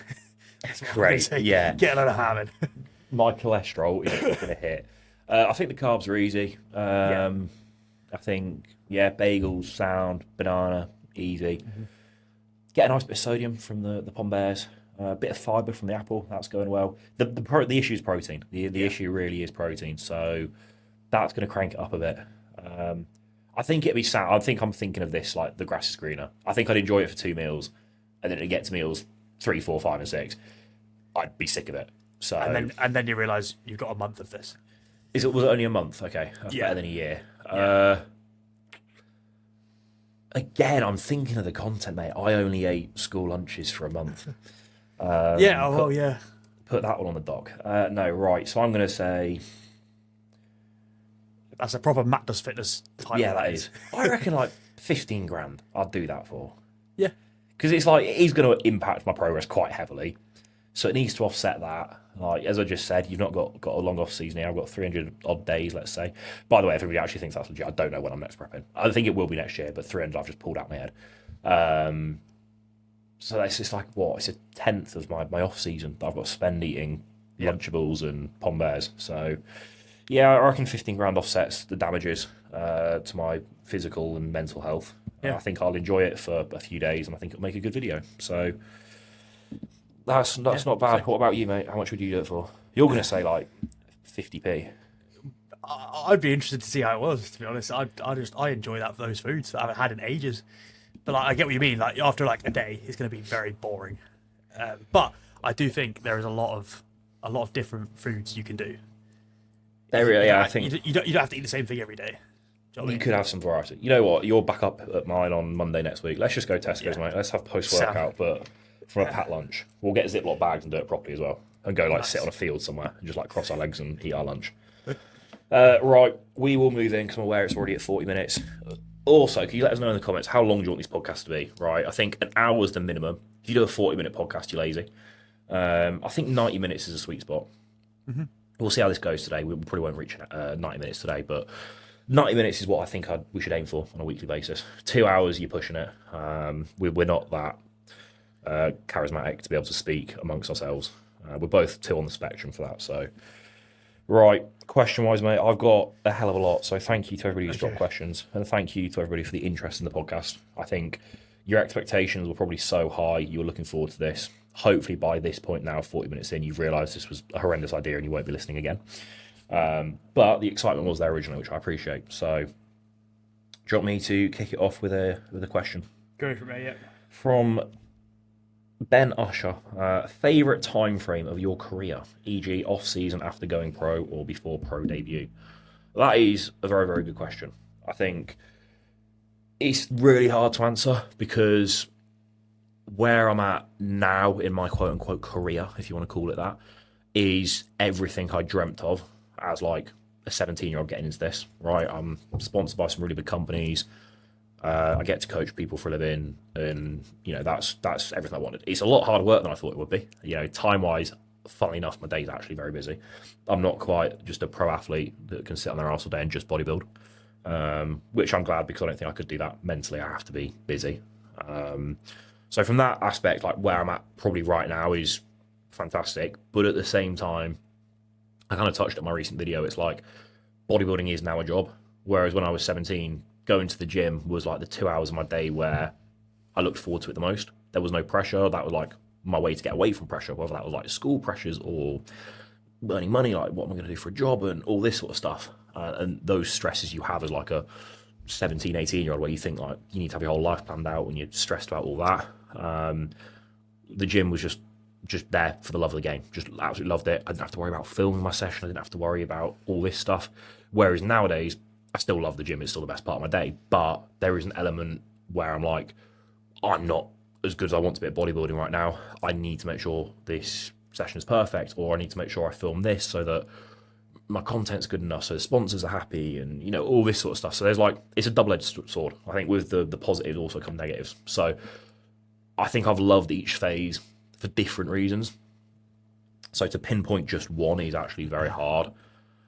That's what I'm Great, gonna say. yeah. Get a load of ham in. My cholesterol is going to hit. I think the carbs are easy. I think, bagels, sound, banana, easy. Get a nice bit of sodium from the Pom Bears. A bit of fibre from the apple, that's going well. The issue is protein. The issue really is protein. So that's going to crank it up a bit. I think it'd be sound. I think I'm thinking of this like the grass is greener. I think I'd enjoy it for 2 meals, and then it'd get to meals 3, 4, 5, and 6. I'd be sick of it. So And then you realise you've got a month of this. was it only a month? Okay, that's Yeah. better than a year. Again, I'm thinking of the content, mate. I only ate school lunches for a month. Yeah. Put that one on the dock. No, right. So I'm going to say, That's a proper Matt Does Fitness type. yeah, that is. I reckon like 15 grand. I'd do that for. Yeah. Because it's like it is going to impact my progress quite heavily. So it needs to offset that. Like as I just said, you've not got a long off season here. I've got 300 odd days, let's say. By the way, if everybody actually thinks that's legit, I don't know when I'm next prepping. I think it will be next year, but 300 I've just pulled out my head. So that's just like what? It's a tenth of my off season that I've got to spend eating Lunchables and Pom Bears. So yeah, I reckon 15 grand offsets the damages to my physical and mental health. Yeah. I think I'll enjoy it for a few days, and I think it'll make a good video. So that's not bad. What about you, mate? How much would you do it for? You're going to say like 50p. I'd be interested to see how it was. To be honest, I enjoy those foods that I haven't had in ages. But like, I get what you mean. Like after like a day, it's going to be very boring. But I do think there is a lot of different foods you can do. I think you don't have to eat the same thing every day. Do you know what I you mean? could have some variety. You know what? You're back up at mine on Monday next week. Let's just go Tesco's, mate. Let's have post-workout, but from a packed lunch. We'll get Ziploc bags and do it properly as well. And go sit on a field somewhere and just like cross our legs and eat our lunch. Right, we will move in because I'm aware it's already at 40 minutes. Also, can you let us know in the comments how long do you want this podcast to be? Right, I think an hour is the minimum. If you do a 40-minute podcast, you're lazy. I think 90 minutes is a sweet spot. Mm-hmm. We'll see how this goes today. We probably won't reach 90 minutes today, but 90 minutes is what I think we should aim for on a weekly basis. 2 hours, you're pushing it. We're not that charismatic to be able to speak amongst ourselves. We're both 2 on the spectrum for that. So, right, question-wise, mate, I've got a hell of a lot. So thank you to everybody who's dropped questions, and thank you to everybody for the interest in the podcast. I think your expectations were probably so high. You were looking forward to this. Hopefully by this point now, 40 minutes in, you've realised this was a horrendous idea and you won't be listening again. But the excitement was there originally, which I appreciate. So, do you want me to kick it off with a question? Go for me, yeah. From Ben Usher, favourite time frame of your career, e.g. off-season after going pro or before pro debut? That is a very, very good question. I think it's really hard to answer because where I'm at now in my quote-unquote career, if you want to call it that, is everything I dreamt of as like a 17-year-old getting into this, right? I'm sponsored by some really big companies. I get to coach people for a living, and that's everything I wanted. It's a lot harder work than I thought it would be. Time wise, funnily enough, my day's actually very busy. I'm not quite just a pro athlete that can sit on their arse all day and just bodybuild, which I'm glad, because I don't think I could do that mentally. I have to be busy. So from that aspect, like where I'm at probably right now is fantastic. But at the same time, I kind of touched on my recent video. It's like bodybuilding is now a job, whereas when I was 17, going to the gym was like the 2 hours of my day where I looked forward to it the most. There was no pressure. That was like my way to get away from pressure, whether that was like school pressures or earning money, like what am I going to do for a job and all this sort of stuff. And those stresses you have as like a 17, 18-year-old, where you think like you need to have your whole life planned out and you're stressed about all that. The gym was just there for the love of the game. Just absolutely loved it. I didn't have to worry about filming my session. I didn't have to worry about all this stuff. Whereas nowadays, I still love the gym. It's still the best part of my day. But there is an element where I'm like, I'm not as good as I want to be at bodybuilding right now. I need to make sure this session is perfect, or I need to make sure I film this so that my content's good enough, so the sponsors are happy, and all this sort of stuff. So there's like, it's a double-edged sword. I think with the positives also come negatives. So I think I've loved each phase for different reasons. So to pinpoint just one is actually very hard.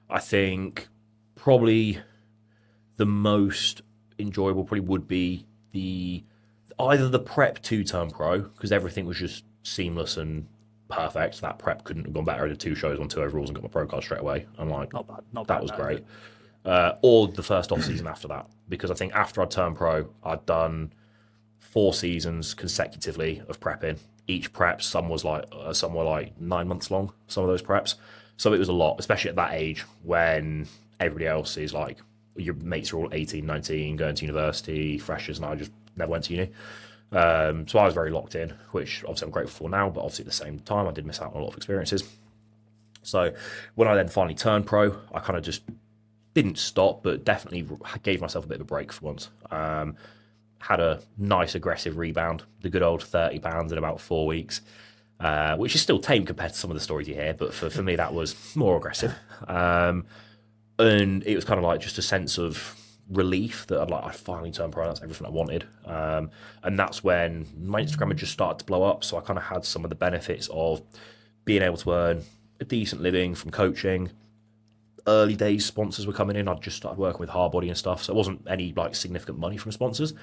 I think probably the most enjoyable probably would be either the prep to turn pro, because everything was just seamless and perfect. That prep couldn't have gone better. I did 2 shows on 2 overalls and got my pro card straight away. I'm like, Not bad. that was great. Or the first off season after that, because I think after I turned pro, I'd done 4 seasons consecutively of prepping. Each prep, some were like 9 months long, some of those preps. So it was a lot, especially at that age when everybody else is like, your mates are all 18, 19, going to university, freshers, and I just never went to uni. So I was very locked in, which obviously I'm grateful for now, but obviously at the same time, I did miss out on a lot of experiences. So when I then finally turned pro, I kind of just didn't stop, but definitely gave myself a bit of a break for once. Had a nice aggressive rebound, the good old 30 pounds in about 4 weeks, which is still tame compared to some of the stories you hear, but for me that was more aggressive. And it was kind of like just a sense of relief that I finally turned pro. That's everything I wanted. And that's when my Instagram had just started to blow up. So I kind of had some of the benefits of being able to earn a decent living from coaching. Early days, sponsors were coming in. I'd just started working with Hardbody and stuff. So it wasn't any like significant money from sponsors,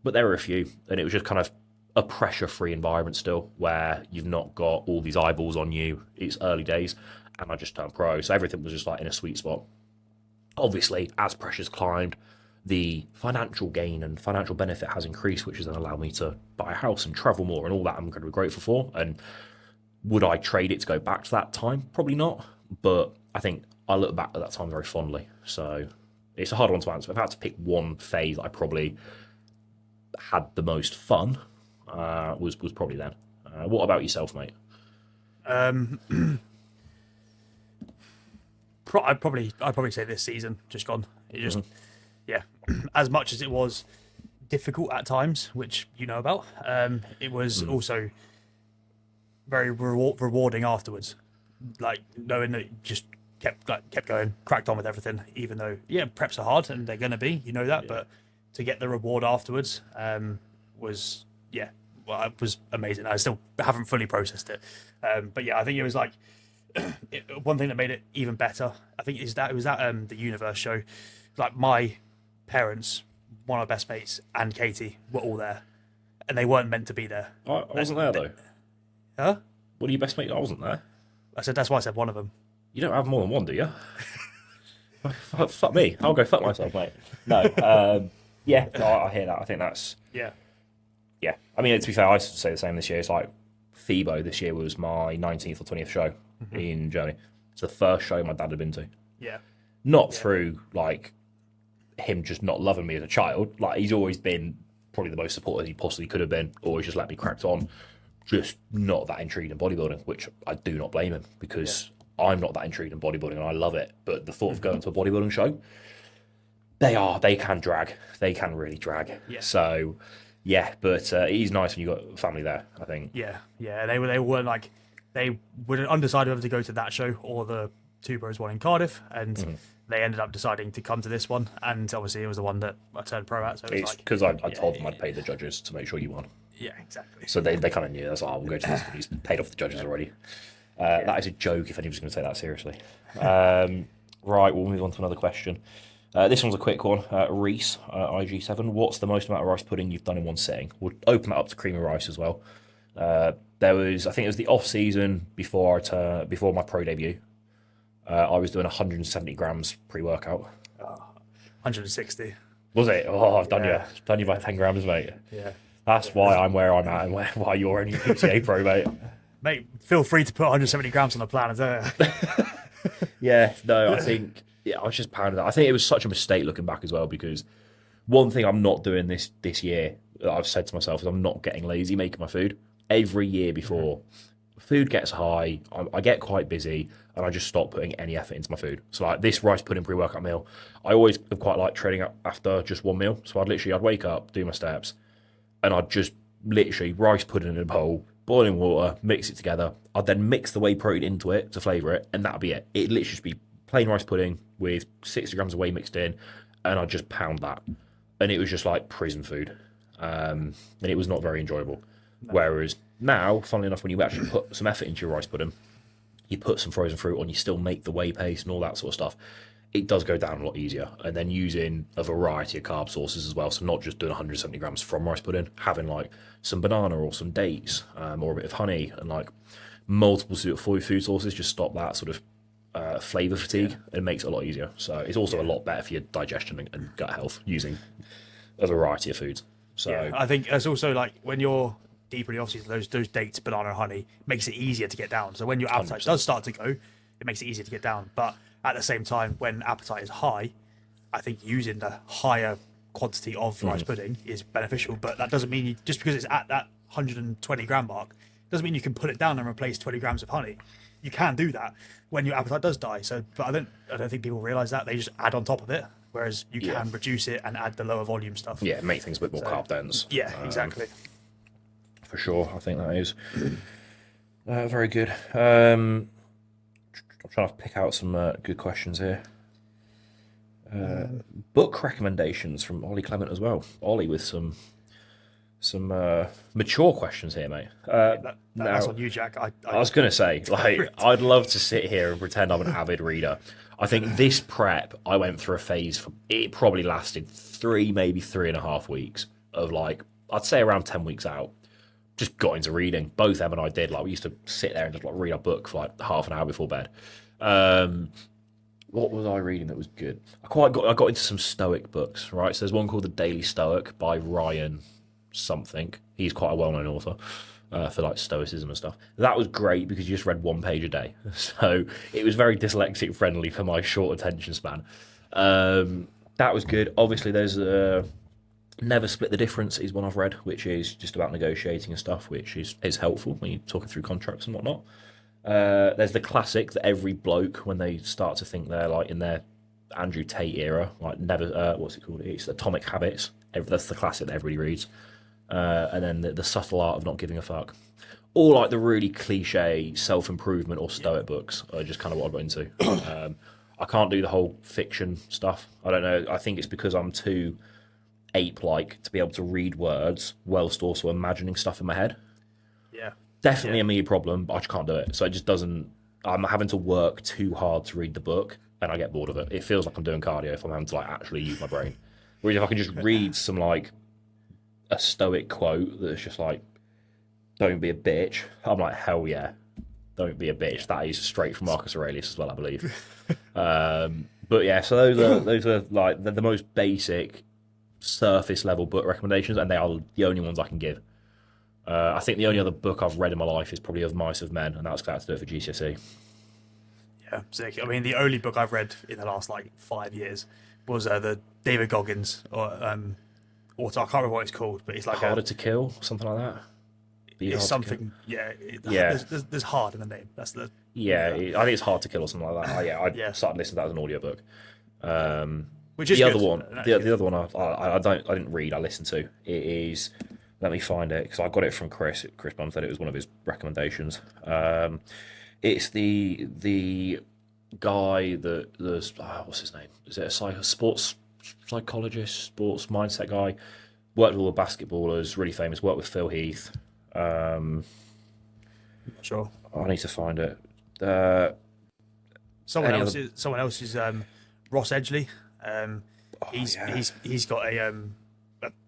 but there were a few. And it was just kind of a pressure-free environment still, where you've not got all these eyeballs on you. It's early days, and I just turned pro. So everything was just like in a sweet spot. Obviously, as pressure's climbed, the financial gain and financial benefit has increased, which has then allowed me to buy a house and travel more, and all that I'm incredibly grateful for. And would I trade it to go back to that time? Probably not. But I think I look back at that time very fondly. So it's a hard one to answer. If I had to pick one phase I probably had the most fun, was probably then. What about yourself, mate? I'd probably say this season just gone. It just, yeah, as much as it was difficult at times, which you know about, it was also very rewarding afterwards. Like knowing that it just kept going, cracked on with everything, even though preps are hard and they're gonna be, that, but to get the reward afterwards was it was amazing. I still haven't fully processed it, but I think it was like. One thing that made it even better, I think, is that it was at the Universe show. Like my parents, one of my best mates, and Katie were all there, and they weren't meant to be there. I wasn't there though. Huh? What are your best mates? I wasn't there. I said that's why I said one of them. You don't have more than one, do you? Fuck me. I'll go fuck myself, mate. No. I hear that. I think that's yeah. I mean, to be fair, I used to say the same this year. It's like FIBO this year was my 19th or 20th show in Germany. It's the first show my dad had been to. Yeah. Not through like him just not loving me as a child. Like he's always been probably the most supportive he possibly could have been. Always just let me crack on. Just not that intrigued in bodybuilding, which I do not blame him, because I'm not that intrigued in bodybuilding and I love it. But the thought of going to a bodybuilding show, they can drag. They can really drag. Yeah. So but it is nice when you got family there, I think. Yeah. They were like, they were undecided whether to go to that show or the two bros, one in Cardiff, and they ended up deciding to come to this one. And obviously, it was the one that I turned pro at. So it was It's because I told them I'd pay the judges to make sure you won. yeah, exactly. So they kind of knew. That's like, we'll go to this one. He's paid off the judges already. That is a joke if anyone's going to take that seriously. Right, we'll move on to another question. This one's a quick one. Reese, IG7, what's the most amount of rice pudding you've done in one sitting? We'll open that up to cream of rice as well. I think it was the off season before my pro debut. I was doing 170 grams pre-workout. 160. Was it? Oh, I've done you by 10 grams, mate. Yeah. That's why I'm where I'm at and why you're only PTA pro, mate. Mate, feel free to put 170 grams on the plan, don't you? Yeah, no, I think I was just pounding that. I think it was such a mistake looking back as well, because one thing I'm not doing this year that I've said to myself is I'm not getting lazy making my food. Every year before, food gets high, I get quite busy, and I just stop putting any effort into my food. So like this rice pudding pre-workout meal, I always have quite like training up after just one meal. So I'd wake up, do my steps, and I'd just literally rice pudding in a bowl, boiling water, mix it together. I'd then mix the whey protein into it to flavour it, and that'd be it. It'd literally just be plain rice pudding with 60 grams of whey mixed in, and I'd just pound that. And it was just like prison food. And it was not very enjoyable. No. Whereas now, funnily enough, when you actually put some effort into your rice pudding, you put some frozen fruit on, you still make the whey paste and all that sort of stuff, it does go down a lot easier. And then using a variety of carb sources as well, so not just doing 170 grams from rice pudding, having like some banana or some dates or a bit of honey and like multiple food sources, just stop that sort of flavour fatigue and makes it a lot easier. So it's also a lot better for your digestion and gut health using a variety of foods. So I think it's also like when you're deeper in the off-season, those dates, banana, honey, makes it easier to get down. So when your appetite 100%. Does start to go, it makes it easier to get down. But at the same time, when appetite is high, I think using the higher quantity of rice pudding is beneficial. But that doesn't mean just because it's at that 120 gram mark, doesn't mean you can put it down and replace 20 grams of honey. You can do that when your appetite does die. So, but I don't think people realise that. They just add on top of it. Whereas you can reduce it and add the lower volume stuff. Yeah, make things a bit more carb dense. Yeah, exactly. For sure, I think that is very good. I'm trying to pick out some good questions here. Book recommendations from Ollie Clement as well. Ollie with some mature questions here, mate. That's on you, Jack. I was going to say, like, I'd love to sit here and pretend I'm an avid reader. I think this prep, I went through a phase, it probably lasted 3, maybe 3.5 weeks of like, I'd say around 10 weeks out. Just got into reading. Both Em and I did. Like we used to sit there and just like read a book for like half an hour before bed. What was I reading that was good? I got into some Stoic books, right? So there's one called The Daily Stoic by Ryan something. He's quite a well-known author for like Stoicism and stuff. That was great because you just read 1 page a day. So it was very dyslexic friendly for my short attention span. That was good. Obviously there's Never Split the Difference is one I've read, which is just about negotiating and stuff, which is helpful when you're talking through contracts and whatnot. There's the classic that every bloke, when they start to think they're like in their Andrew Tate era, like what's it called? It's Atomic Habits. That's the classic that everybody reads. And then the Subtle Art of Not Giving a Fuck. All like the really cliche self-improvement or Stoic books are just kind of what I got into. I can't do the whole fiction stuff. I don't know. I think it's because I'm too ape-like to be able to read words whilst also imagining stuff in my head. Yeah. Definitely a me problem, but I just can't do it. So it just doesn't... I'm having to work too hard to read the book, and I get bored of it. It feels like I'm doing cardio if I'm having to like actually use my brain. Whereas if I can just read some like a Stoic quote that's just like, don't be a bitch, I'm like, hell yeah, don't be a bitch. That is straight from Marcus Aurelius as well, I believe. But yeah, so those are like the most basic surface level book recommendations, and they are the only ones I can give. I think the only other book I've read in my life is probably Of Mice of Men, and that's glad to do it for GCSE. Yeah, sick. I mean, the only book I've read in the last like 5 years was the David Goggins or I can't remember what it's called, but it's like Harder to Kill, something like that. It's something, There's hard in the name. That's the I think it's Hard to Kill or something like that. I started listening to that as an audiobook. Which is the good. other one. The other one I didn't read. I listened to. It is. Let me find it because I got it from Chris. Chris Bumstead. It was one of his recommendations. It's the guy what's his name? Is it a sports psychologist, sports mindset guy? Worked with all the basketballers, really famous. Worked with Phil Heath. Not sure. I need to find it. Someone Any else. other- Someone else is Ross Edgley. yeah. He's got a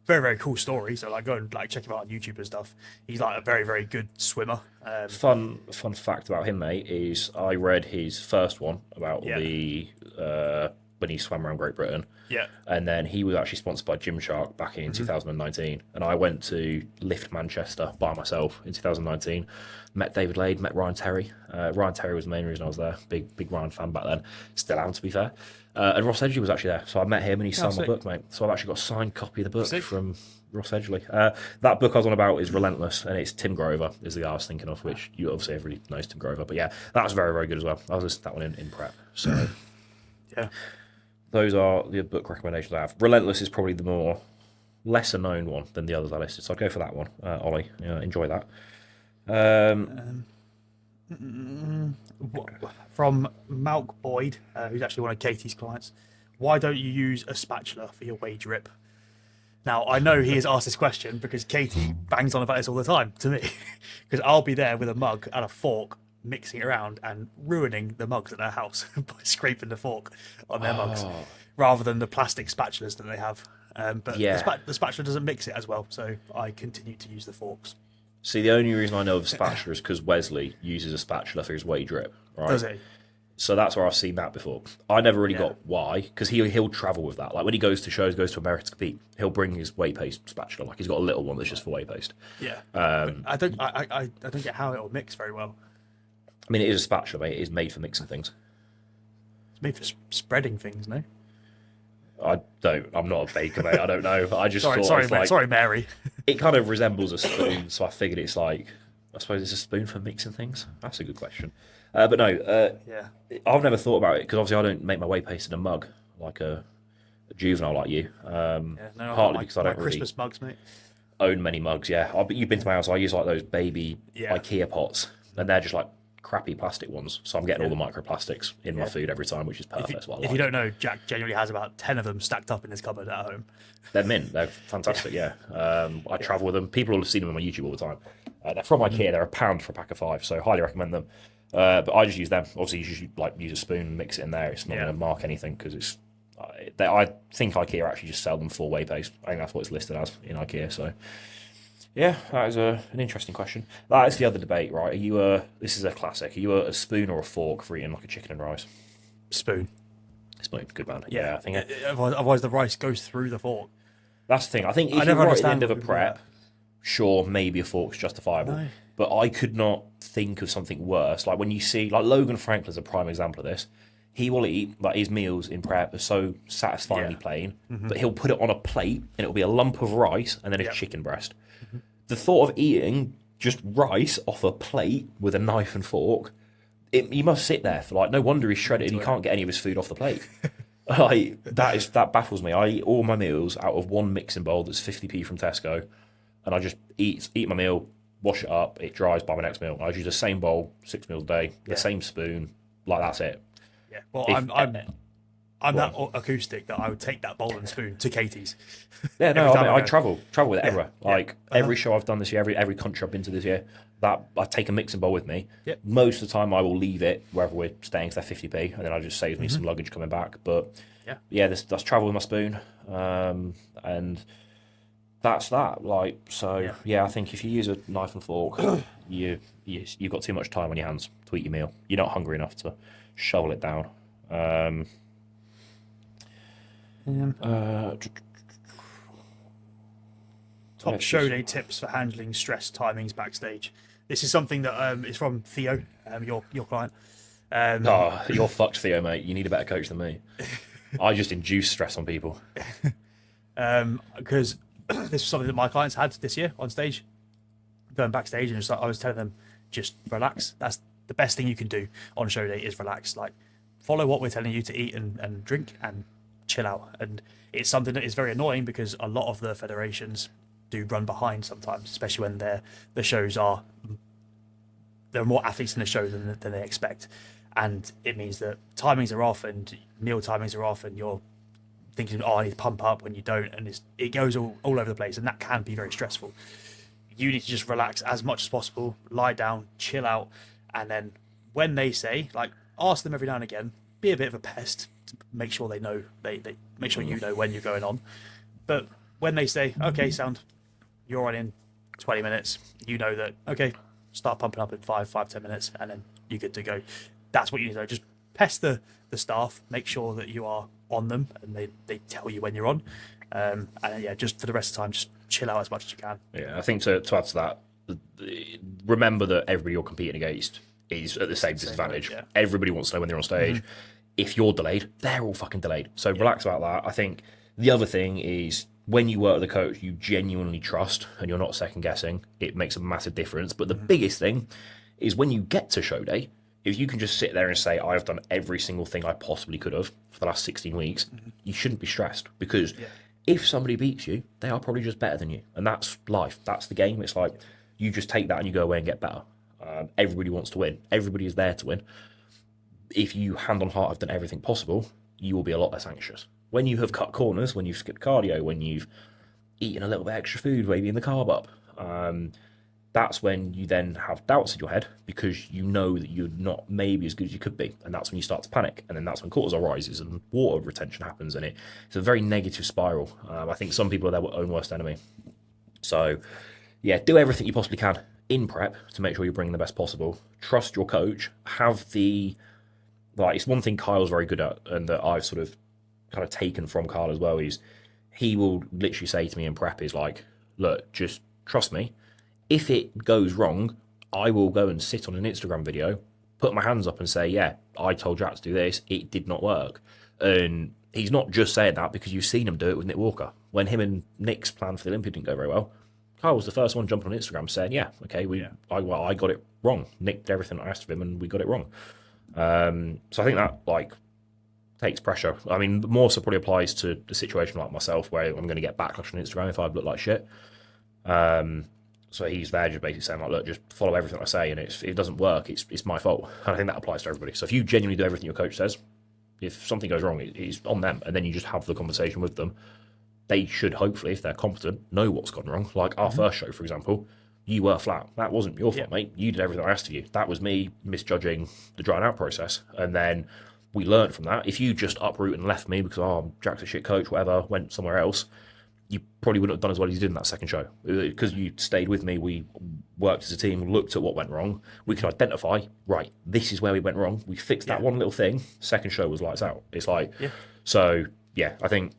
very very cool story. So like go and like check him out on YouTube and stuff. He's like a very very good swimmer. Fun fact about him, mate, is I read his first one about Yeah. the when he swam around Great Britain. Yeah. And then he was actually sponsored by Gymshark back in 2019. And I went to Lift Manchester by myself in 2019. Met David Lade, met Ryan Terry. Ryan Terry was the main reason I was there. Big Ryan fan back then. Still am, to be fair. And Ross Edgley was actually there. So I met him and he signed my sick. book, mate. So I've actually got a signed copy of the book Sick. from Ross Edgley. That book I was on about is Relentless, and it's Tim Grover is the guy I was thinking of, which you obviously everybody knows Tim Grover. But yeah, that was very, very good as well. I was listening to that one in prep. So Yeah. those are the book recommendations I have. Relentless is probably the more lesser known one than the others I listed, so I'll go for that one. Ollie, enjoy that. From Malk Boyd, who's actually one of Katie's clients. Why don't you use a spatula for your wage rip? Now, I know he has asked this question because Katie bangs on about this all the time to me. Because I'll be there with a mug and a fork mixing it around and ruining the mugs at their house by scraping the fork on their mugs rather than the plastic spatulas that they have. But Yeah. the spatula doesn't mix it as well, so I continue to use the forks. See, the only reason I know of a spatula is because Wesley uses a spatula for his wage rip, right? Does he? So that's where I've seen that before. I never really Yeah. got why, because he'll travel with that. Like when he goes to shows, goes to America to compete, he'll bring his whey paste spatula. Like he's got a little one that's just for whey paste. Yeah. I don't get how it'll mix very well. I mean, it is a spatula, mate. It is made for mixing things. It's made for spreading things, no? I'm not a baker, mate. I don't know. I just thought Sorry, it's like, sorry, Mary. it kind of resembles a spoon, so I figured it's like, I suppose it's a spoon for mixing things. That's a good question. But no, Yeah. I've never thought about it because obviously I don't make my whey paste in a mug like a juvenile like you. Yeah, no, I've got Partly because I my don't really Christmas mugs, mate. own many mugs. Yeah, but you've been to my house. I use like those baby Yeah. IKEA pots, and they're just like crappy plastic ones. So I'm getting all the microplastics in my food every time, which is perfect. That's what I If like. you don't know, Jack genuinely has about 10 of them stacked up in his cupboard at home. They're mint. They're fantastic. Yeah, I travel with them. People will have seen them on my YouTube all the time. They're from IKEA. They're £1 for a pack of 5, so highly recommend them. But I just use them. Obviously, you should like use a spoon and mix it in there. It's not going to mark anything because it's. I think IKEA actually just sell them for whey paste. I think that's what it's listed as in IKEA. So, yeah, that is an interesting question. That is the other debate, right? Are you this is a classic. Are you a spoon or a fork for eating like a chicken and rice? Spoon. Spoon, good man. Yeah, I think Otherwise, the rice goes through the fork. that's the thing. I think if I you're never right at the understand end of a what people do prep, that. sure, maybe a fork's justifiable. No. But I could not think of something worse. Like when you see, like Logan Franklin's a prime example of this. He will eat, like his meals in prep are so satisfyingly Yeah. plain, but he'll put it on a plate and it'll be a lump of rice and then a Yeah. chicken breast. The thought of eating just rice off a plate with a knife and fork, he must sit there for like, no wonder he's shredded and he can't get any of his food off the plate. Like that baffles me. I eat all my meals out of one mixing bowl that's 50p from Tesco, and I just eat my meal, wash it up, it dries by my next meal. I use the same bowl 6 meals a day, the same spoon, like that's it. Yeah. Well, If- I'm that acoustic that I would take that bowl and spoon to Katie's. Yeah, no, Every I, time mean, I I go. travel with it everywhere. Yeah. Like every show I've done this year, every country I've been to this year, that I take a mixing bowl with me. Yep. Most of the time, I will leave it wherever we're staying, so they're 50p, and then I just saves me some luggage coming back. But Yeah. that's travel with my spoon, and that's that. Like so, I think if you use a knife and fork, you've got too much time on your hands to eat your meal. You're not hungry enough to shovel it down. Top show day tips for handling stress timings backstage. This is something that is from Theo, your client. Oh, you're fucked, Theo, mate. You need a better coach than me. I just induce stress on people. Because this is something that my clients had this year on stage, going backstage, and I was telling them, just relax. That's the best thing you can do on show day is relax. Like, follow what we're telling you to eat and drink and chill out. And it's something that is very annoying because a lot of the federations do run behind sometimes, especially when there are more athletes in the show than they expect. and it means that timings are off and meal timings are off, and you're thinking, oh, I need to pump up when you don't, and it goes all over the place, and that can be very stressful. You need to just relax as much as possible, lie down, chill out, and then when they say, like, ask them every now and again, be a bit of a pest to make sure they know, they make sure you know when you're going on. But when they say, okay, sound, you're on in 20 minutes, you know that, okay, start pumping up in 10 minutes, and then you're good to go. That's what you need to do. Just pest the staff, make sure that you are on them, and they tell you when you're on. And yeah, just for the rest of the time, just chill out as much as you can. Yeah, I think to add to that, remember that everybody you're competing against is at the same disadvantage. Yeah. Everybody wants to know when they're on stage. If you're delayed, they're all fucking delayed. So relax about that. I think the other thing is when you work with a coach you genuinely trust and you're not second guessing, it makes a massive difference. But the biggest thing is when you get to show day, if you can just sit there and say, I've done every single thing I possibly could have for the last 16 weeks, you shouldn't be stressed, because if somebody beats you, they are probably just better than you. And that's life. That's the game. It's like you just take that and you go away and get better. Everybody wants to win. Everybody is there to win. If you, hand on heart, have done everything possible, you will be a lot less anxious. When you have cut corners, when you've skipped cardio, when you've eaten a little bit extra food, maybe in the carb up, that's when you then have doubts in your head, because you know that you're not maybe as good as you could be. And that's when you start to panic. And then that's when cortisol rises and water retention happens. And it's a very negative spiral. I think some people are their own worst enemy. So, yeah, do everything you possibly can in prep to make sure you're bringing the best possible. Trust your coach. It's one thing Kyle's very good at, and that I've sort of kind of taken from Kyle as well, is he will literally say to me in prep, is like, look, just trust me. If it goes wrong, I will go and sit on an Instagram video, put my hands up and say, yeah, I told Jack to do this, it did not work. And he's not just saying that because you've seen him do it with Nick Walker. When him and Nick's plan for the Olympia didn't go very well, Kyle was the first one jumping on Instagram saying, yeah, okay, I got it wrong. Nick did everything I asked of him and we got it wrong. So I think that takes pressure. I mean, more so probably applies to the situation like myself, where I'm going to get backlash on Instagram if I look like shit. So he's there just basically saying, like, look, just follow everything I say, and if it doesn't work, it's my fault. And I think that applies to everybody. So if you genuinely do everything your coach says, if something goes wrong, it's on them, and then you just have the conversation with them. They should, hopefully, if they're competent, know what's gone wrong. Like our first show, for example, you were flat. That wasn't your fault, mate. You did everything I asked of you. That was me misjudging the drying out process. And then we learned from that. If you just uproot and left me because, Jack's a shit coach, whatever, went somewhere else, you probably wouldn't have done as well as you did in that second show. Because you stayed with me, we worked as a team, looked at what went wrong. We could identify, right, this is where we went wrong. We fixed that one little thing. Second show was lights out. It's like, so, yeah, I think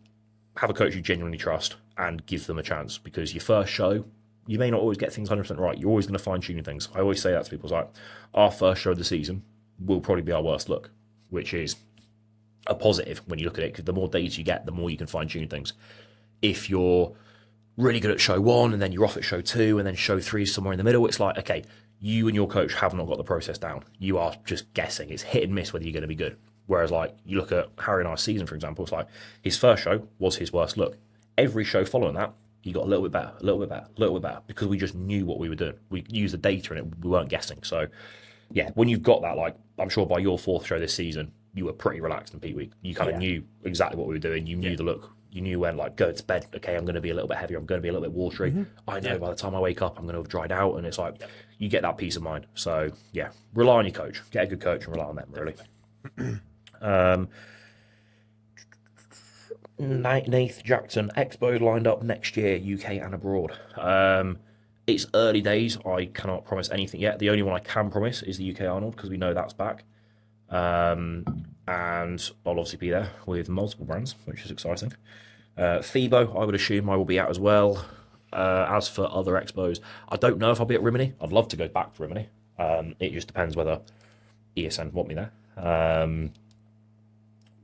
have a coach you genuinely trust and give them a chance, because your first show, you may not always get things 100% right. You're always going to fine-tune things. I always say that to people. It's like, our first show of the season will probably be our worst look, which is a positive when you look at it, because the more data you get, the more you can fine-tune things. If you're really good at show one and then you're off at show two and then show three is somewhere in the middle, it's like, okay, you and your coach have not got the process down. You are just guessing. It's hit and miss whether you're going to be good. Whereas, like, you look at Harry and I's season, for example, it's like his first show was his worst look. Every show following that, he got a little bit better, a little bit better, a little bit better, because we just knew what we were doing. We used the data in it. We weren't guessing. So, yeah, when you've got that, like, I'm sure by your fourth show this season, you were pretty relaxed in peak week. You kind of knew exactly what we were doing. You knew the look. You knew when, like, go to bed, okay, I'm going to be a little bit heavier, I'm going to be a little bit watery. I know by the time I wake up, I'm going to have dried out, and it's like, you get that peace of mind. So, yeah, rely on your coach. Get a good coach and rely on them, really. Nath Jackson, Expo lined up next year, UK and abroad. It's early days. I cannot promise anything yet. The only one I can promise is the UK Arnold, because we know that's back. And I'll obviously be there with multiple brands, which is exciting. FIBO, I would assume I will be at as well. As for other expos, I don't know if I'll be at Rimini. I'd love to go back to Rimini. It just depends whether ESN want me there.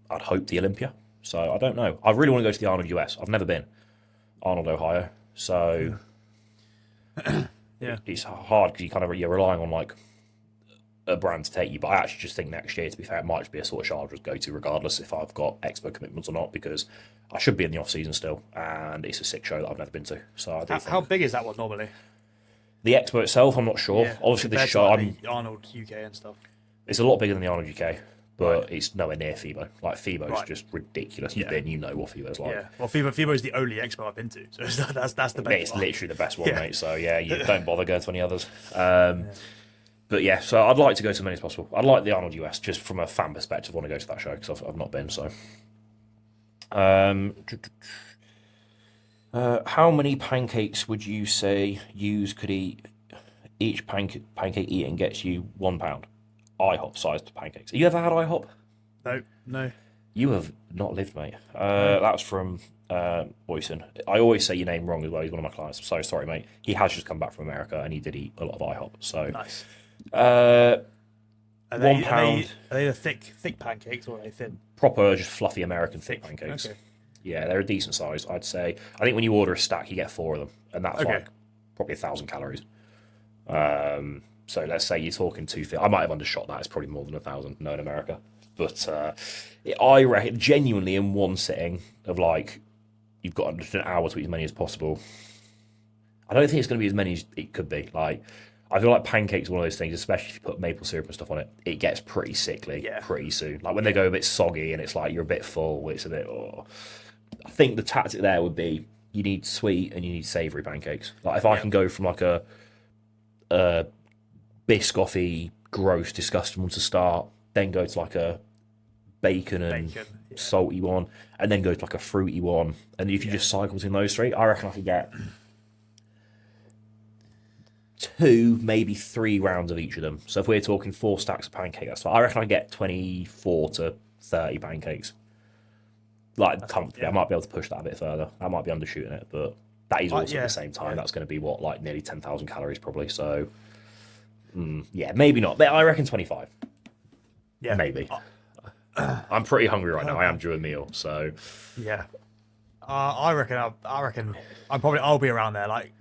I'd hope the Olympia. So I don't know. I really want to go to the Arnold US. I've never been. Arnold, Ohio. So it's hard because you're relying on, like, a brand to take you. But I actually just think next year, to be fair, it might just be a sort of show I'll just go to regardless if I've got expo commitments or not, because I should be in the off season still, and it's a sick show that I've never been to. So I do think how big is that one normally? The expo itself, I'm not sure. Yeah, obviously this compared show, to, like, the Arnold UK and stuff. It's a lot bigger than the Arnold UK, but it's nowhere near FIBO. Like FIBO's just ridiculous. You've been, you know what FIBO's like. Yeah. Well, FIBO is the only expo I've been to, so that's the best. It's literally the best one, mate. So yeah, you don't bother going to any others. But yeah, so I'd like to go to as many as possible. I'd like the Arnold US just from a fan perspective. I want to go to that show because I've not been. So, how many pancakes would you say yous could eat? Each pancake eating gets you £1. IHOP sized pancakes. Have you ever had IHOP? No. You have not lived, mate. That's from Oysen. I always say your name wrong as well. He's one of my clients. I'm so sorry, mate. He has just come back from America and he did eat a lot of IHOP. So Nice. £1. Are they the thick pancakes or are they thin? Proper, just fluffy American thick pancakes. Okay. Yeah, they're a decent size, I'd say. I think when you order a stack, you get 4 of them, and that's like probably 1,000 calories. So let's say you're talking 250. I might have undershot that. It's probably more than 1,000. No, in America. But I reckon genuinely in one sitting of like you've got just an hour to eat as many as possible. I don't think it's going to be as many as it could be. Like I feel like pancakes are one of those things, especially if you put maple syrup and stuff on it. It gets pretty sickly pretty soon. Like when they go a bit soggy and it's like you're a bit full. It's a bit. Oh. I think the tactic there would be you need sweet and you need savoury pancakes. Like if I can go from like a biscoffy, gross, disgusting one to start, then go to like a bacon and salty one, and then go to like a fruity one, and if you just cycle between those three, I reckon I could get 2, maybe 3 rounds of each of them. So if we're talking 4 stacks of pancakes, that's fine. I reckon I get 24 to 30 pancakes. Like comfortably, I might be able to push that a bit further. I might be undershooting it, but that is also at the same time. That's going to be what, like nearly 10,000 calories probably. So yeah, maybe not. But I reckon 25. Yeah, maybe. I'm pretty hungry right now. I am due a meal, so yeah. I reckon I'll be around there. Like,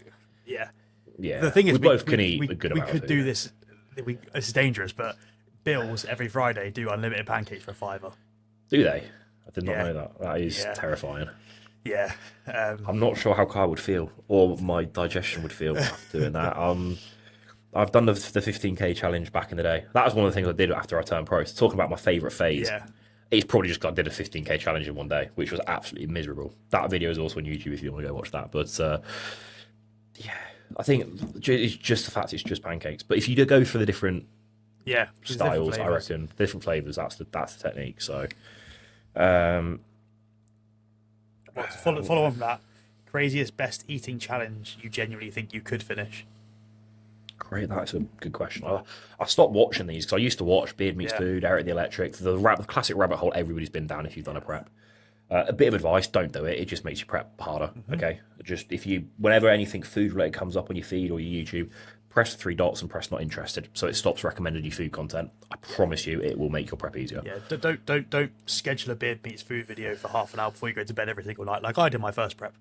yeah. The thing is, we both can eat a good amount. We could do this. This is dangerous, but Bill's every Friday do unlimited pancakes for £5. Do they? I did not know that. That is terrifying. Yeah. I'm not sure how Kyle would feel or my digestion would feel after doing that. I've done the 15k challenge back in the day. That was one of the things I did after I turned pro. So talking about my favourite phase, it's probably just I did a 15k challenge in one day, which was absolutely miserable. That video is also on YouTube if you want to go watch that. But yeah, I think it's just the fact it's just pancakes. But if you do go for the different styles, I reckon different flavours. That's the technique. So follow on from that. Craziest best eating challenge you genuinely think you could finish? Great, that's a good question. I stopped watching these because I used to watch Beard Meets Food, Eric the Electric, the classic rabbit hole everybody's been down if you've done a prep. A bit of advice: don't do it. It just makes your prep harder. Okay, just whenever anything food related comes up on your feed or your YouTube, press 3 dots and press not interested, so it stops recommending you food content. I promise you, it will make your prep easier. Yeah, don't schedule a Beard Meets Food video for half an hour before you go to bed every single night, like I did my first prep,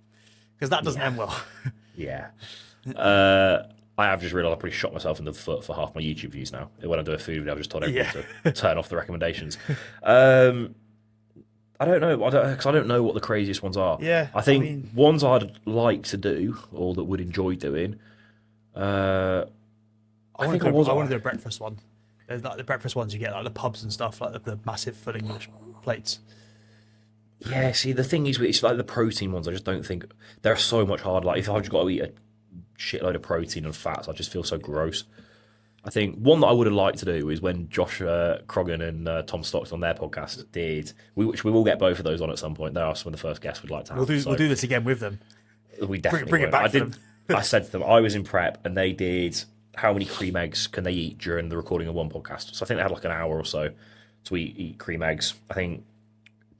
because that doesn't end well. I have just realised I probably shot myself in the foot for half my YouTube views now. When I do a food video, I've just told everyone to turn off the recommendations. I don't know, because I don't know what the craziest ones are. I think ones I'd like to do or that would enjoy doing. I want to do a breakfast one. There's like the breakfast ones you get like the pubs and stuff, like the massive full English plates. Yeah, see, the thing is, it's like the protein ones. I just don't think they're so much harder. Like if I've just got to eat a shitload of protein and fats, I just feel so gross. I think one that I would have liked to do is when Josh Croggan and Tom Stocks on their podcast did, which we will get both of those on at some point. They are some of the first guests we'd like to have. We'll do this again with them. We definitely bring it back. I said to them, I was in prep and they did how many cream eggs can they eat during the recording of one podcast. So I think they had like an hour or so to eat cream eggs. I think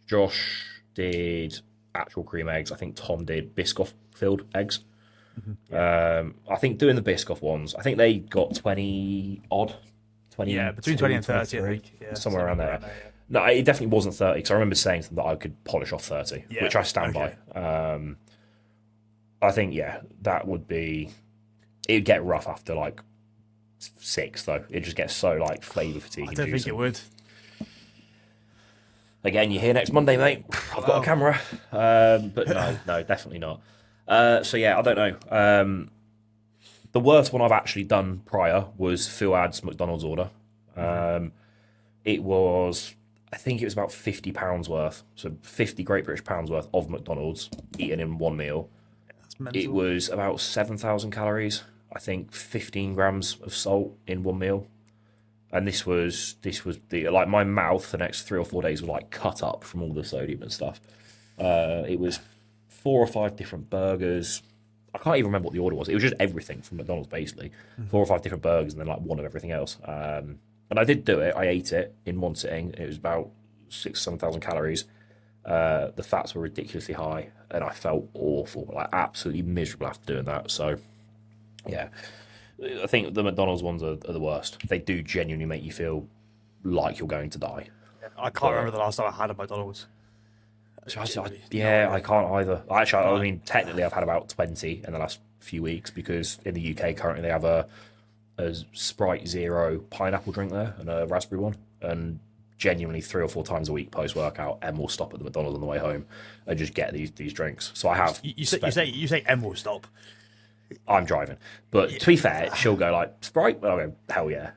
Josh did actual cream eggs. I think Tom did Biscoff filled eggs. I think doing the Biscoff ones, I think they got 20 odd. 20, between 20 and 30, I think. Somewhere around there. No, it definitely wasn't 30, because I remember saying to them that I could polish off 30, which I stand by. I think, that would be... It would get rough after, like, 6, though. It just gets so, like, flavour fatigue. I don't think it would. Again, you're here next Monday, mate. I've got a camera. But no, definitely not. I don't know. The worst one I've actually done prior was Fuad's McDonald's order. it was, I think it was about £50 worth. So 50 Great British pounds worth of McDonald's eaten in one meal. That's mental. It was about 7,000 calories. I think 15 grams of salt in one meal. And this was like my mouth for the next 3 or 4 days was like cut up from all the sodium and stuff. It was 4 or 5 different burgers. I can't even remember what the order was. It was just everything from McDonald's, basically. 4 or 5 different burgers and then like one of everything else. And I did do it. I ate it in one sitting. It was about 7,000 calories. The fats were ridiculously high, and I felt awful, like absolutely miserable after doing that. So, yeah, I think the McDonald's ones are the worst. They do genuinely make you feel like you're going to die. I can't remember the last time I had a McDonald's. I can't either. Actually, I mean, technically, I've had about 20 in the last few weeks because in the UK currently they have a Sprite Zero pineapple drink there and a raspberry one. And genuinely 3 or 4 times a week post workout, Em will stop at the McDonald's on the way home and just get these drinks. So I have. You say Em will stop. I'm driving, but to be fair, she'll go like Sprite. I'll go hell yeah.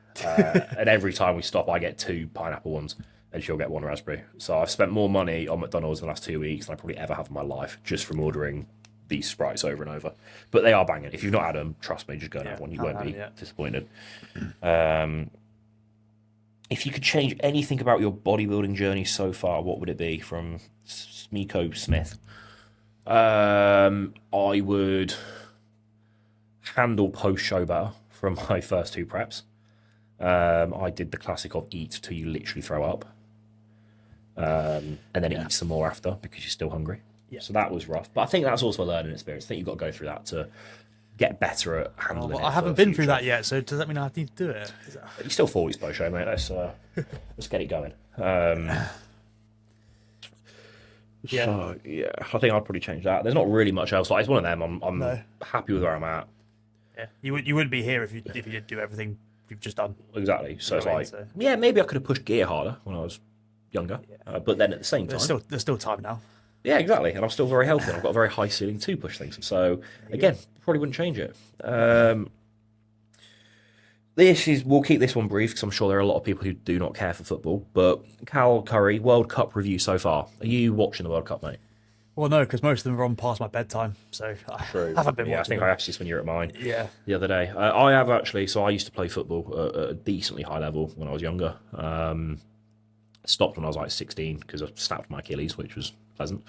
And every time we stop, I get 2 pineapple ones, and she'll get 1 raspberry. So I've spent more money on McDonald's in the last 2 weeks than I probably ever have in my life just from ordering these Sprites over and over. But they are banging. If you've not had them, trust me, just go and have one. You won't be disappointed. If you could change anything about your bodybuilding journey so far, what would it be? From Smiko Smith. I would handle post-show better from my first 2 preps. I did the classic of eat till you literally throw up. And then eat some more after because you're still hungry. Yeah. So that was rough. But I think that's also a learning experience. I think you've got to go through that to get better at handling it. I haven't been through that yet, so does that mean I need to do it? You're still 40s post-show, mate. Let's get it going. So, yeah, I think I'd probably change that. There's not really much else. Like, it's one of them. I'm happy with where I'm at. Yeah, you wouldn't be here if you did do everything you've just done. Exactly. So it's like, yeah, maybe I could have pushed gear harder when I was younger. Yeah. But then at the same time, there's still time now. Yeah, exactly. And I'm still very healthy. And I've got a very high ceiling to push things. So again, probably wouldn't change it. We'll keep this one brief because I'm sure there are a lot of people who do not care for football. But Cal Curry, World Cup review so far. Are you watching the World Cup, mate? Well, no, because most of them are on past my bedtime, so I haven't been watching. I think them. I asked this when you were at mine. Yeah. The other day, I have actually. So I used to play football at a decently high level when I was younger. Stopped when I was like 16 because I snapped my Achilles, which was pleasant.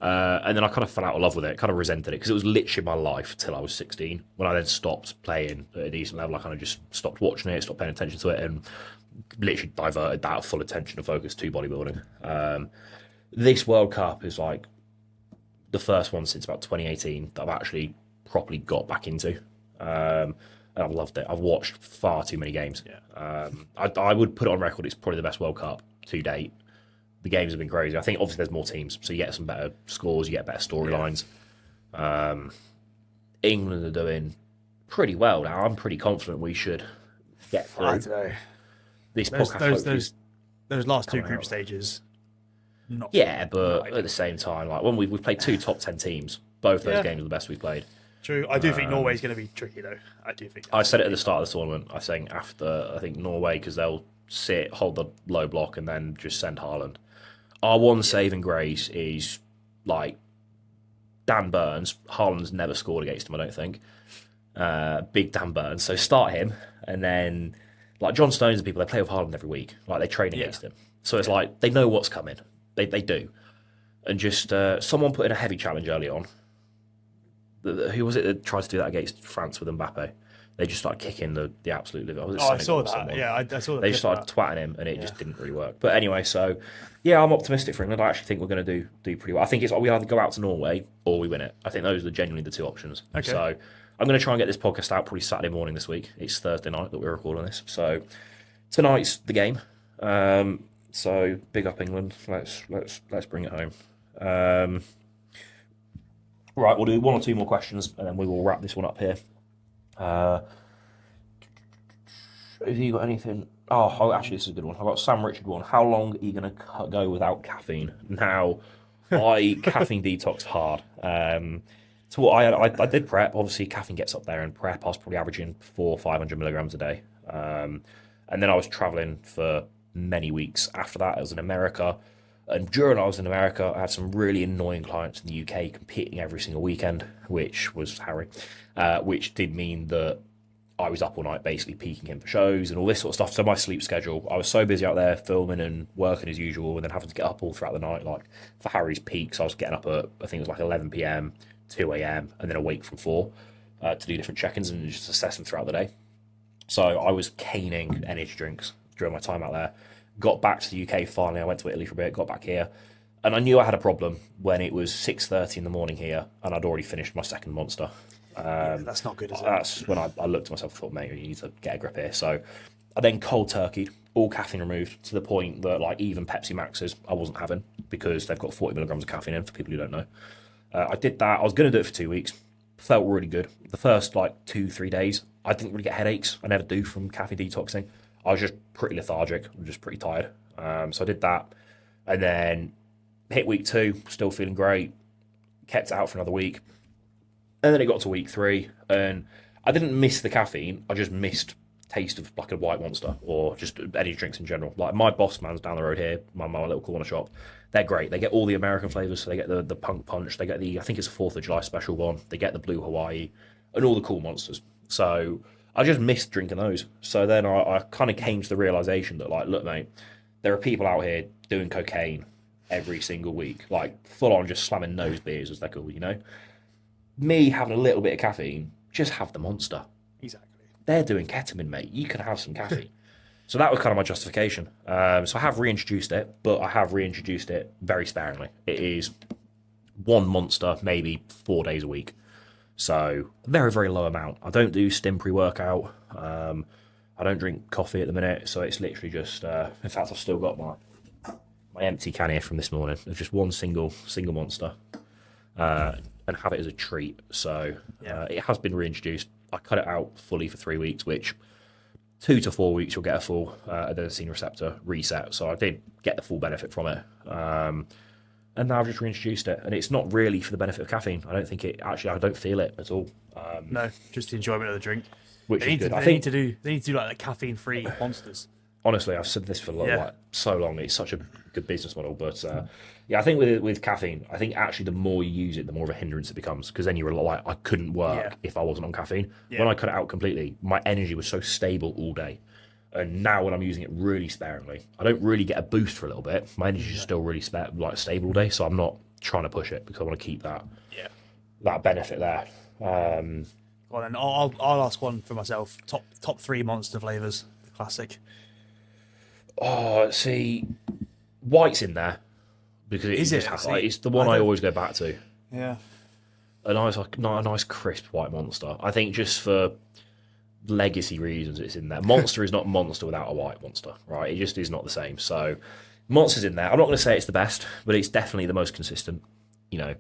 And then I kind of fell out of love with it, kind of resented it because it was literally my life till I was 16. When I then stopped playing at a decent level, I kind of just stopped watching it, stopped paying attention to it, and literally diverted that full attention and focus to bodybuilding. This World Cup is like the first one since about 2018 that I've actually properly got back into. And I've loved it. I've watched far too many games. Yeah. I would put it on record, it's probably the best World Cup to date. The games have been crazy. I think obviously there's more teams, so you get some better scores, you get better storylines. Yeah. England are doing pretty well now. I'm pretty confident we should get through. I don't know. This podcast those last 2 group stages. But at the same time, like when we've played 2 top 10 teams, both those games are the best we've played. True. I do think Norway's going to be tricky though. I said it at the start of the tournament. I think after Norway because they'll hold the low block, and then just send Haaland. Our one saving grace is like Dan Burns. Haaland's never scored against him, I don't think. Big Dan Burns. So start him, and then like John Stones and people, they play with Haaland every week. Like they train against him. So it's like they know what's coming. They do. And just someone put in a heavy challenge early on. Who was it that tried to do that against France with Mbappe? They just started kicking the absolute liver. I saw that. Yeah, I saw that. They just started twatting him, and it just didn't really work. But anyway, so yeah, I'm optimistic for England. I actually think we're going to do pretty well. I think it's like we either go out to Norway or we win it. I think those are genuinely the 2 options. Okay. So I'm going to try and get this podcast out probably Saturday morning this week. It's Thursday night that we're recording this. So tonight's the game. So big up England. Let's bring it home. Right, we'll do 1 or 2 more questions, and then we will wrap this one up here. Have you got anything? Oh, actually, this is a good one. I've got Sam Richard one. How long are you going to go without caffeine? Now, I caffeine detoxed hard. So what I did prep. Obviously, caffeine gets up there, and prep I was probably averaging 400-500 milligrams a day. And then I was traveling for many weeks after that. I was in America. And during I was in America, I had some really annoying clients in the UK competing every single weekend, which was harrowing, which did mean that I was up all night basically peaking in for shows and all this sort of stuff. So my sleep schedule, I was so busy out there filming and working as usual and then having to get up all throughout the night. Like for Harry's peaks, I was getting up at, I think it was like 11 p.m, 2 a.m, and then awake from 4 to do different check-ins and just assess them throughout the day. So I was caning energy drinks during my time out there. Got back to the UK finally. I went to Italy for a bit, got back here. And I knew I had a problem when it was 6:30 in the morning here and I'd already finished my second Monster. That's not good, is it? That's when I looked at myself and thought, mate, you need to get a grip here. So I then cold turkeyed, all caffeine removed, to the point that like even Pepsi Maxes I wasn't having because they've got 40 milligrams of caffeine in, for people who don't know. I did that. I was going to do it for 2 weeks. Felt really good. The first like 2-3 days, I didn't really get headaches. I never do from caffeine detoxing. I was just pretty lethargic. I was just pretty tired. So I did that. And then hit week 2, still feeling great. Kept it out for another week. And then it got to week 3, and I didn't miss the caffeine. I just missed taste of like a white Monster or just energy drinks in general. Like my boss man's down the road here, my little corner shop. They're great. They get all the American flavors. So they get the Punk Punch. They get I think it's a 4th of July special one. They get the Blue Hawaii and all the cool Monsters. So I just missed drinking those. So then I kind of came to the realization that like, look, mate, there are people out here doing cocaine every single week, like full on just slamming nose beers as they're called, you know? Me having a little bit of caffeine, just have the Monster. Exactly. They're doing ketamine, mate. You can have some caffeine. So that was kind of my justification. So I have reintroduced it, but I have reintroduced it very sparingly. It is one Monster, maybe 4 days a week. So a very, very low amount. I don't do stim pre-workout. I don't drink coffee at the minute. So it's literally just, in fact, I've still got my empty can here from this morning. It's just one single Monster. And have it as a treat. So it has been reintroduced. I cut it out fully for 3 weeks, which 2 to 4 weeks you'll get a full adenosine receptor reset. So I did get the full benefit from it. And now I've just reintroduced it. And it's not really for the benefit of caffeine. I don't think I don't feel it at all. No, just the enjoyment of the drink. Which is good. They need to do like the caffeine-free Monsters. Honestly, I've said this for like so long. It's such a good business model, but I think with caffeine, I think actually the more you use it, the more of a hindrance it becomes. Because then you're like, I couldn't work if I wasn't on caffeine. Yeah. When I cut it out completely, my energy was so stable all day, and now when I'm using it really sparingly, I don't really get a boost for a little bit. My energy is still really stable all day, so I'm not trying to push it because I want to keep that benefit there. Well, then I'll ask one for myself. Top 3 Monster flavors, the classic. Oh, see, white's in there because it's the one I always go back to. Yeah, a nice crisp white Monster. I think just for legacy reasons, it's in there. Monster is not Monster without a white Monster, right? It just is not the same. So, Monster's in there. I'm not going to say it's the best, but it's definitely the most consistent. You know,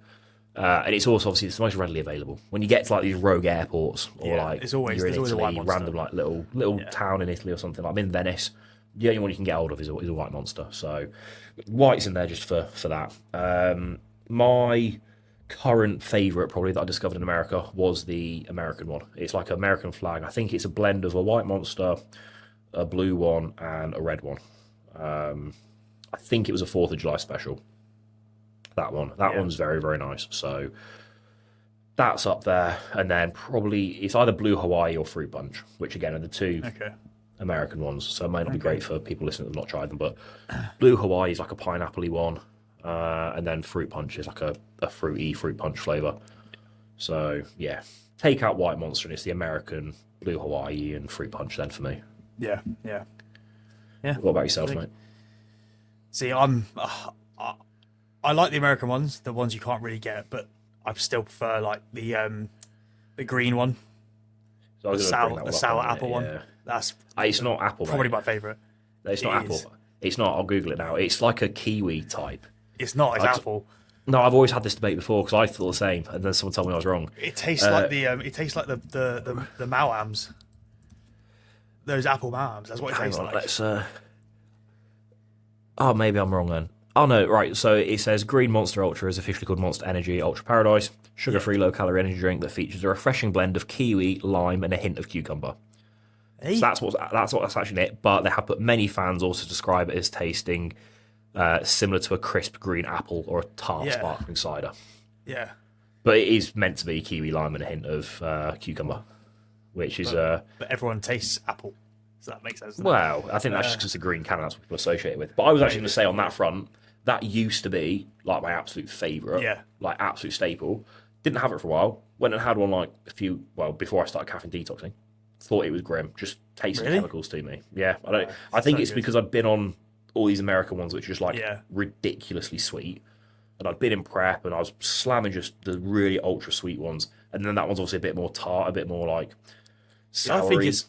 and it's also obviously it's the most readily available. When you get to like these rogue airports or like it's always, you're in always Italy, a white Monster. random like little town in Italy or something. Like I'm in Venice. The only one you can get hold of is a white Monster. So white's in there just for that. My current favourite probably that I discovered in America was the American one. It's like an American flag. I think it's a blend of a white Monster, a blue one, and a red one. I think it was a 4th of July special. That one's very, very nice. So that's up there. And then probably it's either Blue Hawaii or Fruit Punch, which again are the two American ones. So it might not be great for people listening that have not tried them. But Blue Hawaii is like a pineapple-y one. And then Fruit Punch is like a fruity fruit punch flavour. So yeah, take out White Monster and it's the American Blue Hawaii and Fruit Punch then for me. Yeah. What about yourself, mate? See, I like the American ones, the ones you can't really get, but I still prefer like the green one, So the sour apple one. That's it's not apple. Probably my favourite. It's not apple. It's not. I'll Google it now. It's like a kiwi type. It's not. It's apple. No, I've always had this debate before because I thought the same, and then someone told me I was wrong. It tastes like the Mao-Ams. Those apple Mao-Ams. That's what it tastes like. Let's. Oh, maybe I'm wrong then. Oh no, right. So it says Green Monster Ultra is officially called Monster Energy Ultra Paradise, sugar-free, low-calorie energy drink that features a refreshing blend of kiwi, lime, and a hint of cucumber. Hey? So that's actually it. But they have put many fans also describe it as tasting similar to a crisp green apple or a tart sparkling cider. Yeah. But it is meant to be kiwi lime and a hint of cucumber, which is But everyone tastes apple. So that makes sense. well, I think that's just because the green can, that's what people associate it with. But I was actually going to say on that front, that used to be like my absolute favourite, like absolute staple. Didn't have it for a while. Went and had one like before I started caffeine detoxing. Thought it was grim. Just tasted chemicals to me. Yeah, I think it's because I'd been on all these American ones, which are just like ridiculously sweet. And I'd been in prep and I was slamming just the really ultra sweet ones. And then that one's obviously a bit more tart, a bit more like sour. I think it's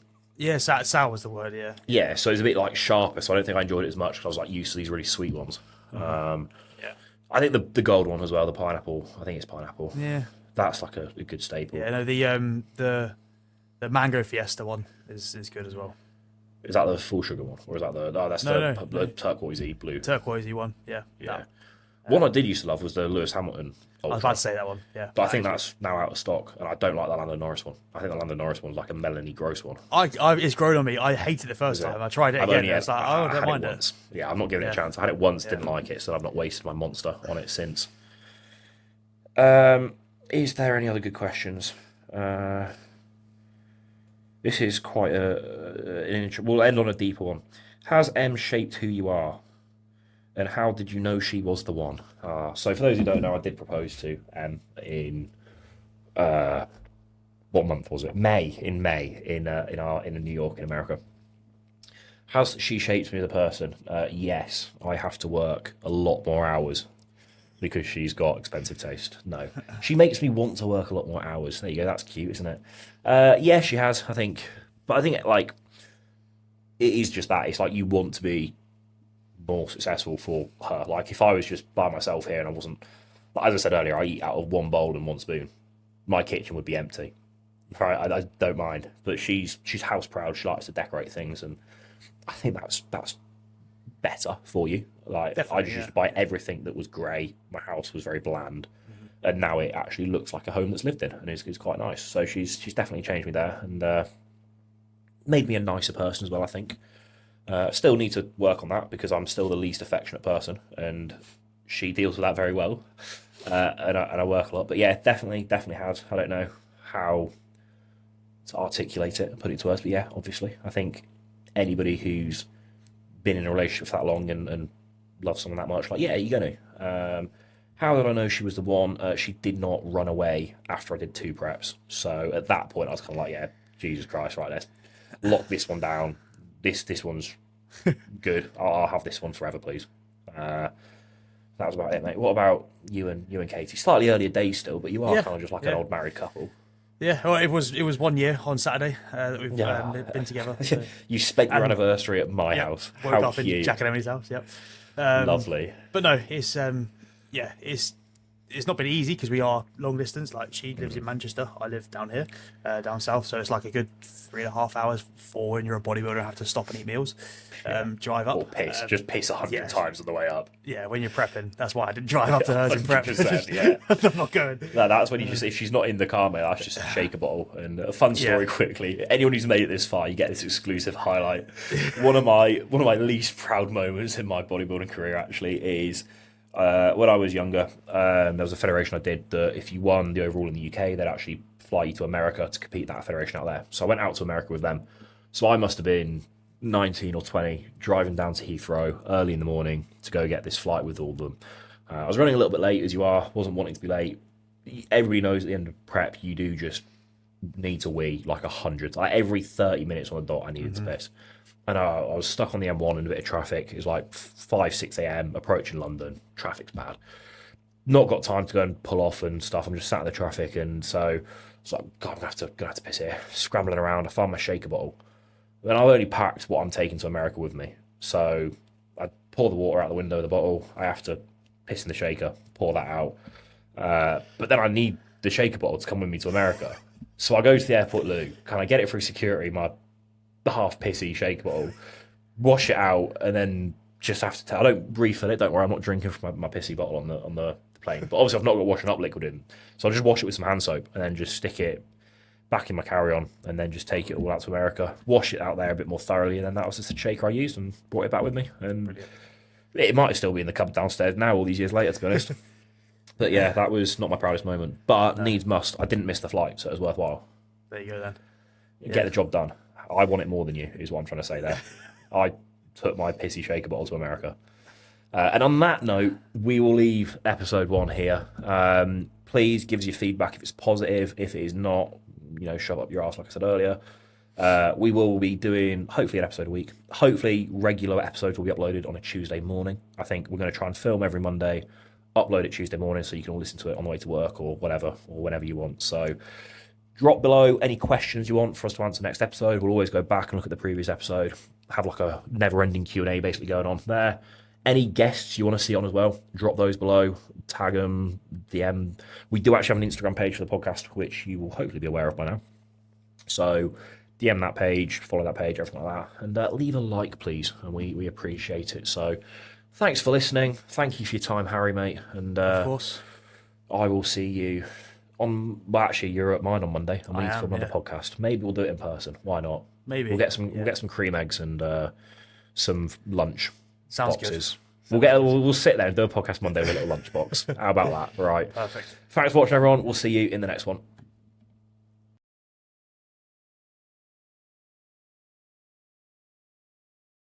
sour was the word. Yeah. Yeah, so it's a bit like sharper. So I don't think I enjoyed it as much because I was like used to these really sweet ones. I think the gold one as well, the pineapple. I think it's pineapple. Yeah. That's like a good staple. Yeah. No, the mango fiesta one is good as well. Is that the full sugar one, or is that the turquoisey blue? Turquoisey one. Yeah. Yeah. One I did used to love was the Lewis Hamilton Ultra. I was about to say that one. Yeah. But I think that's now out of stock, and I don't like that Lando Norris one. I think the Lando Norris one's like a Melanie Gross one. It's grown on me. I hated it the first time. I tried it again. It's like, I don't mind it. Once. Yeah, I'm not giving it a chance. I had it once, didn't like it, so I've not wasted my monster on it since. Is there any other good questions? This is quite an interesting. We'll end on a deeper one. Has M shaped who you are? And how did you know she was the one? So for those who don't know, I did propose to M in what month was it? May in New York in America. Has she shaped me as a person? Yes, I have to work a lot more hours because she's got expensive taste. No, she makes me want to work a lot more hours. There you go. That's cute, isn't it? Yeah, she has. I think, but I think like it is just that. It's like you want to be more successful for her. Like if I was just by myself here and I wasn't, as I said earlier, I eat out of one bowl and one spoon. My kitchen would be empty. Right, I don't mind. But she's house proud. She likes to decorate things, and I think that's better for you. Like definitely, I just buy everything that was grey. My house was very bland, and now it actually looks like a home that's lived in, and it's quite nice. So she's definitely changed me there, and made me a nicer person as well. I think. Still need to work on that because I'm still the least affectionate person, and she deals with that very well, and I work a lot. But yeah, definitely has. I don't know how to articulate it and put it to words, but yeah, obviously, I think anybody who's been in a relationship for that long and loves someone that much, like, yeah, you're going to. How did I know she was the one? She did not run away after I did 2 preps. So at that point, I was kind of like, yeah, Jesus Christ, right, let's lock this one down. This one's good. I'll have this one forever, please. That was about it, mate. What about you and Katie? Slightly earlier days still, but you are kind of just like an old married couple. Yeah, well, it was 1 year on Saturday that we've been together. So. You spent your anniversary at my house. Woke How up cute. in Jack and Emily's house. Yep. Lovely. But no, it's not been easy because we are long distance. Like she lives in Manchester, I live down here, down south. So it's like a good 3.5 hours for when you're a bodybuilder and have to stop and eat meals, drive up. Or piss, just piss 100 times on the way up. Yeah, when you're prepping, that's why I didn't drive up to hers in prep. Yeah, I'm not going. No, that's when you just if she's not in the car, mate, that's just shake a bottle. And a fun story quickly. Anyone who's made it this far, you get this exclusive highlight. One of my least proud moments in my bodybuilding career actually is. When I was younger, there was a federation I did that if you won the overall in the UK, they'd actually fly you to America to compete that federation out there. So I went out to America with them. So I must have been 19 or 20, driving down to Heathrow early in the morning to go get this flight with all of them. I was running a little bit late, as you are, wasn't wanting to be late. Everybody knows at the end of prep, you do just need to wee like 100. Like every 30 minutes on the dot, I needed to piss. And I was stuck on the M1 in a bit of traffic. It was like 5, 6 a.m. approaching London. Traffic's bad. Not got time to go and pull off and stuff. I'm just sat in the traffic, and so it's like, God, I'm gonna have to piss here. Scrambling around, I found my shaker bottle. Then I've only packed what I'm taking to America with me. So I pour the water out the window of the bottle. I have to piss in the shaker, pour that out. But then I need the shaker bottle to come with me to America. So I go to the airport loo. Can I get it through security? My half pissy shaker bottle, wash it out, and then just have to I don't refill it. Don't worry, I'm not drinking from my pissy bottle on the plane. But obviously, I've not got washing up liquid in, so I'll just wash it with some hand soap and then just stick it back in my carry-on, and then just take it all out to America, wash it out there a bit more thoroughly, and then that was just a shaker I used and brought it back with me. And Brilliant. it might still be in the cupboard downstairs now, all these years later, to be honest. But yeah, that was not my proudest moment. But needs must. I didn't miss the flight, so it was worthwhile. There you go then. Get the job done. I want it more than you, is what I'm trying to say there. I took my pissy shaker bottle to America. And on that note, we will leave episode 1 here. Please give us your feedback if it's positive. If it is not, shove up your ass, like I said earlier. We will be doing, hopefully, an episode a week. Hopefully, regular episodes will be uploaded on a Tuesday morning. I think we're going to try and film every Monday, upload it Tuesday morning so you can all listen to it on the way to work or whatever, or whenever you want. So drop below any questions you want for us to answer next episode. We'll always go back and look at the previous episode, have like a never-ending Q&A basically going on there. Any guests you want to see on as well, drop those below, tag them, DM. We do actually have an Instagram page for the podcast, which you will hopefully be aware of by now. So DM that page, follow that page, everything like that. And leave a like, please, and we appreciate it. So thanks for listening. Thank you for your time, Harry, mate. And Of course. I will see you on, well, actually, you're at mine on Monday. And we need to film another podcast. Maybe we'll do it in person. Why not? Maybe. We'll get some cream eggs and some lunch. Sounds boxes. good. We'll sit there and do a podcast Monday with a little lunch box. How about that? Right. Perfect. Thanks for watching, everyone. We'll see you in the next one.